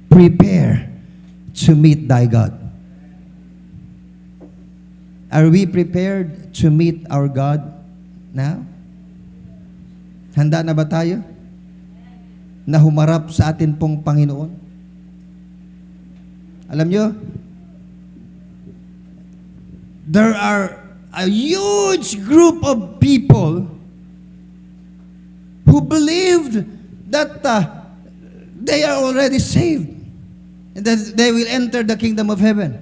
prepare to meet thy God. Are we prepared to meet our God now? Handa na ba tayo na humarap sa atin pong Panginoon? Alam nyo, there are a huge group of people who believed that they are already saved and that they will enter the kingdom of heaven.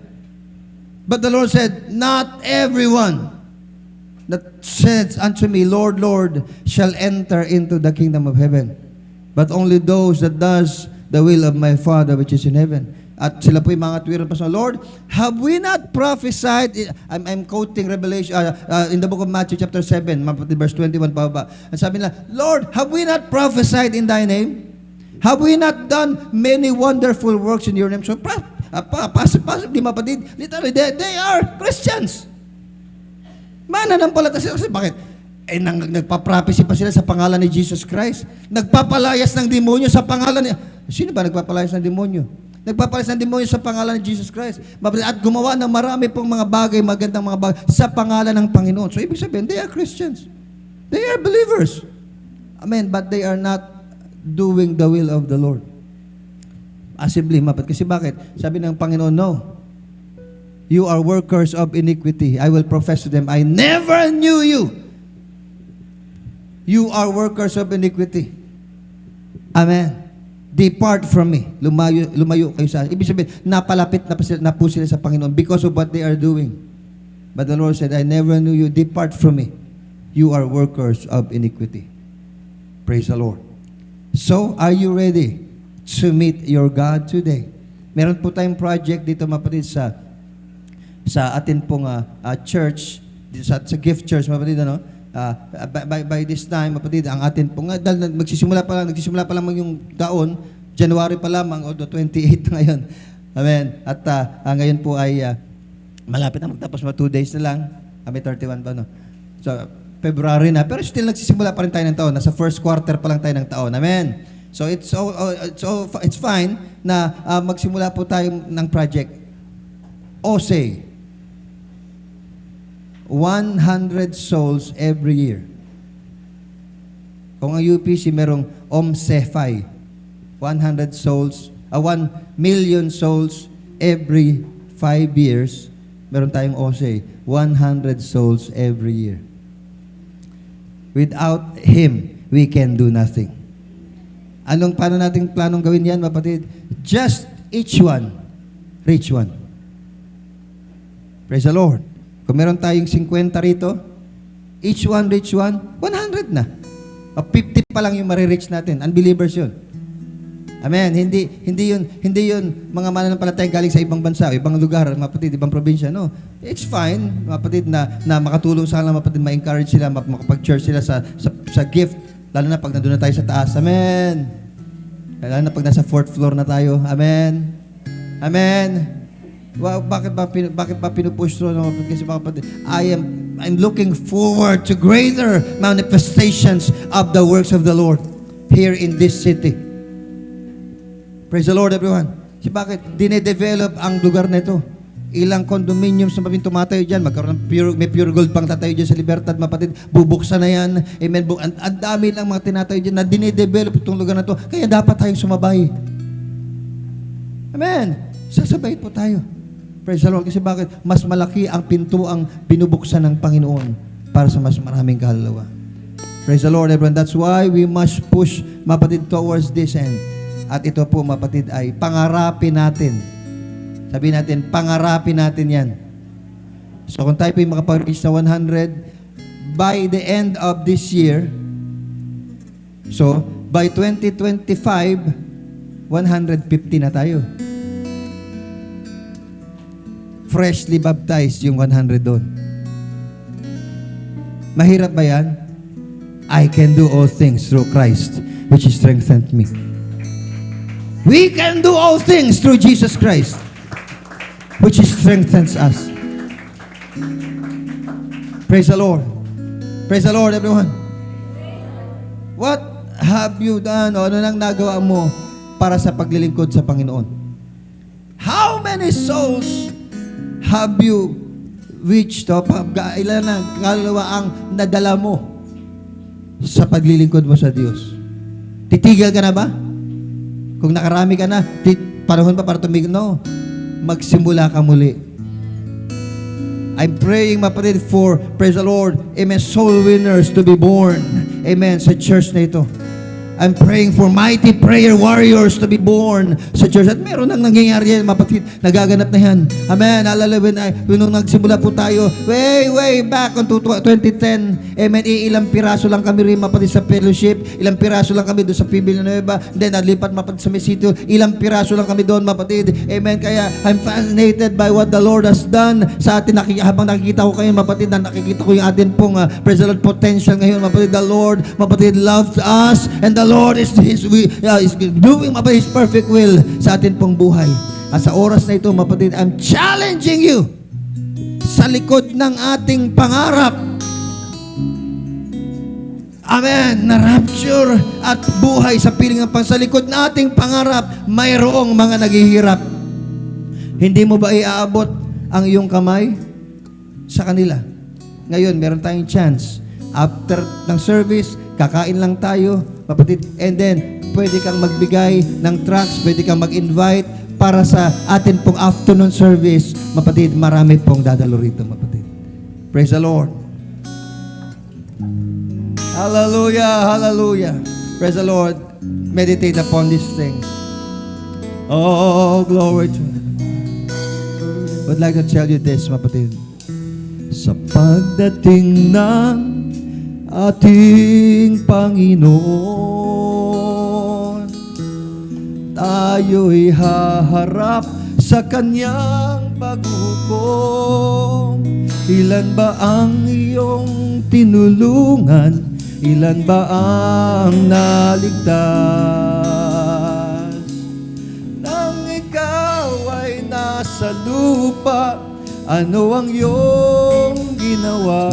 But the Lord said, not everyone that says unto me, Lord, Lord, shall enter into the kingdom of heaven, but only those that does the will of my Father which is in heaven. At sila po'y mga tuwiran pa sa Lord, have we not prophesied? I'm quoting Revelation in the book of Matthew chapter 7, verse 21 pa ba. At sabi nila, Lord, have we not prophesied in thy name? Have we not done many wonderful works in your name? So, possibly, mapatid, literally, they are Christians. Mananampalataya sila. Bakit? Nagpa-prophecy pa sila sa pangalan ni Jesus Christ. Nagpapalayas ng demonyo sa pangalan ni... Sino ba nagpapalayas ng demonyo? Nagpapalayas ng demonyo sa pangalan ni Jesus Christ. At gumawa ng marami pong mga bagay, magandang mga bagay, sa pangalan ng Panginoon. So, ibig sabihin, they are Christians. They are believers. Amen. But they are not doing the will of the Lord. Possibly, kasi bakit? Sabi ng Panginoon, no. You are workers of iniquity. I will profess to them, I never knew you. You are workers of iniquity. Amen. Depart from me. Lumayo kayo sa... Ibig sabihin, napalapit na po sila sa Panginoon because of what they are doing. But the Lord said, I never knew you. Depart from me. You are workers of iniquity. Praise the Lord. So, are you ready to meet your God today? Meron po tayong project dito, mapatid, sa atin pong church, sa gift church, mapatid, ano? By this time, mapatid, ang atin pong, dahil magsisimula pa lang yung taon, January pa lamang, o 28 ngayon. Amen. At ngayon po ay Malapit na magtapos, 2 days na lang. May 31 pa, no? So, February na. Pero still, nagsisimula pa rin tayo ng taon. Nasa first quarter pa lang tayo ng taon. Amen? So, it's fine na magsimula po tayo ng project. OSE. 100 souls every year. Kung ang UPC merong OMSEFI, 100 souls, 1 million souls every 5 years, meron tayong OSE, 100 souls every year. Without Him, we can do nothing. Paano natin planong gawin yan, mapatid? Just each one, reach one. Praise the Lord. Kung meron tayong 50 rito, each one reach one, 100 na. 50 pa lang yung marireach natin. Unbelievers yun. Amen. Hindi yun mga mananampalataya galing sa ibang bansa, ibang lugar, mapatid, ibang probinsya. No. It's fine, mapatid, na makatulong sa kanila, mapatid, ma-encourage sila, makapag-church sila sa gift, lalo na pag nandun na tayo sa taas. Amen. Lalo na pag nasa 4th floor na tayo. Amen. Amen. Wow, bakit ba pinupush through? No? Kasi mapatid, I'm looking forward to greater manifestations of the works of the Lord here in this city. Praise the Lord, everyone. Bakit? Dine-develop ang lugar na ito. Ilang condominiums na tumatayo dyan. Magkaroon ng may pure gold pang tatayo dyan sa Libertad, mapatid. Bubuksan na yan. Amen. Ang dami lang mga tinatayo dyan na dine-develop itong lugar na ito. Kaya dapat tayong sumabay. Amen. Sasabay po tayo. Praise the Lord. Kasi bakit? Mas malaki ang pintuang binubuksan ng Panginoon para sa mas maraming kaluluwa. Praise the Lord, everyone. That's why we must push, mapatid, towards this end. At ito po, mapatid, ay pangarapin natin. Sabihin natin, pangarapin natin yan. So kung tayo po yung makapag-reach sa 100, by the end of this year, so by 2025, 150 na tayo. Freshly baptized yung 100 doon. Mahirap ba yan? I can do all things through Christ, which strengthened me. We can do all things through Jesus Christ, which strengthens us. Praise the Lord. Praise the Lord, everyone. What have you done? O ano nang nagawa mo para sa paglilingkod sa Panginoon? How many souls have you reached? Ilan na kaluluwa ang nadala mo sa paglilingkod mo sa Diyos? Titigil ka na ba? Kung nakarami ka na, panahon pa para tumigil? No. Magsimula ka muli. I'm praying, mapatid, for, praise the Lord, amen, soul winners to be born. Amen, sa church na ito. I'm praying for mighty prayer warriors to be born sa church. At meron nang nangyayari yan, mapatid. Nagaganap na yan. Amen. Alala, nung nagsimula po tayo, way back on 2010, amen, ilang piraso lang kami rin, mapatid, sa fellowship. Ilang piraso lang kami doon sa PB Nueva. Then, nalipat, mapatid, sa Mesito. Ilang piraso lang kami doon, mapatid. Amen. Kaya, I'm fascinated by what the Lord has done sa atin. Habang nakikita ko kayo, mapatid, na nakikita ko yung atin pong, praise the Lord, potential ngayon, mapatid. The Lord, mapatid, loves us, and the Lord is doing His perfect will sa atin pong buhay. At sa oras na ito, mapatid, I'm challenging you sa likod ng ating pangarap. Amen. Na rapture at buhay sa piling ng sa likod ng ating pangarap, mayroong mga naghihirap. Hindi mo ba iaabot ang iyong kamay sa kanila? Ngayon, meron tayong chance. After ng service, kakain lang tayo, mapatid, and then pwede kang magbigay ng tracts, pwede kang mag-invite para sa atin pong afternoon service. Mapatid, marami pong dadalo rito, mapatid. Praise the Lord. Hallelujah, hallelujah. Praise the Lord. Meditate upon these things. Oh, glory to God. Would like to tell you this, mapatid. Sa pagdating ng ating Panginoon, tayo'y haharap sa Kanyang paghukom. Ilan ba ang iyong tinulungan? Ilan ba ang naligtas? Nang ikaw ay nasa lupa, ano ang iyong ginawa?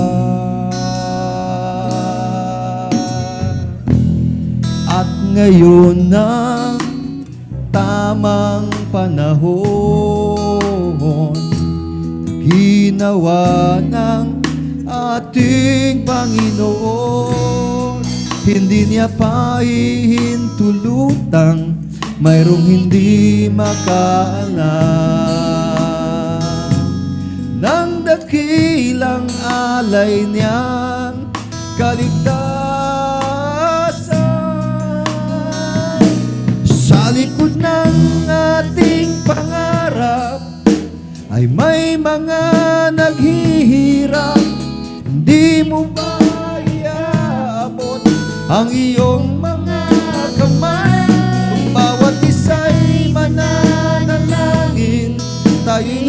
At ngayon ng tamang panahon, ginawa ng ating Panginoon. Hindi niya pahihintulutang mayroong hindi makaalam ng dakilang alay niyang kaligtasan. Sa likod ng ating pangarap ay may mga naghihirap. Hindi mo ba iaabot ang iyong mga kamay? Kung bawat isa'y mananalangin, tayo'y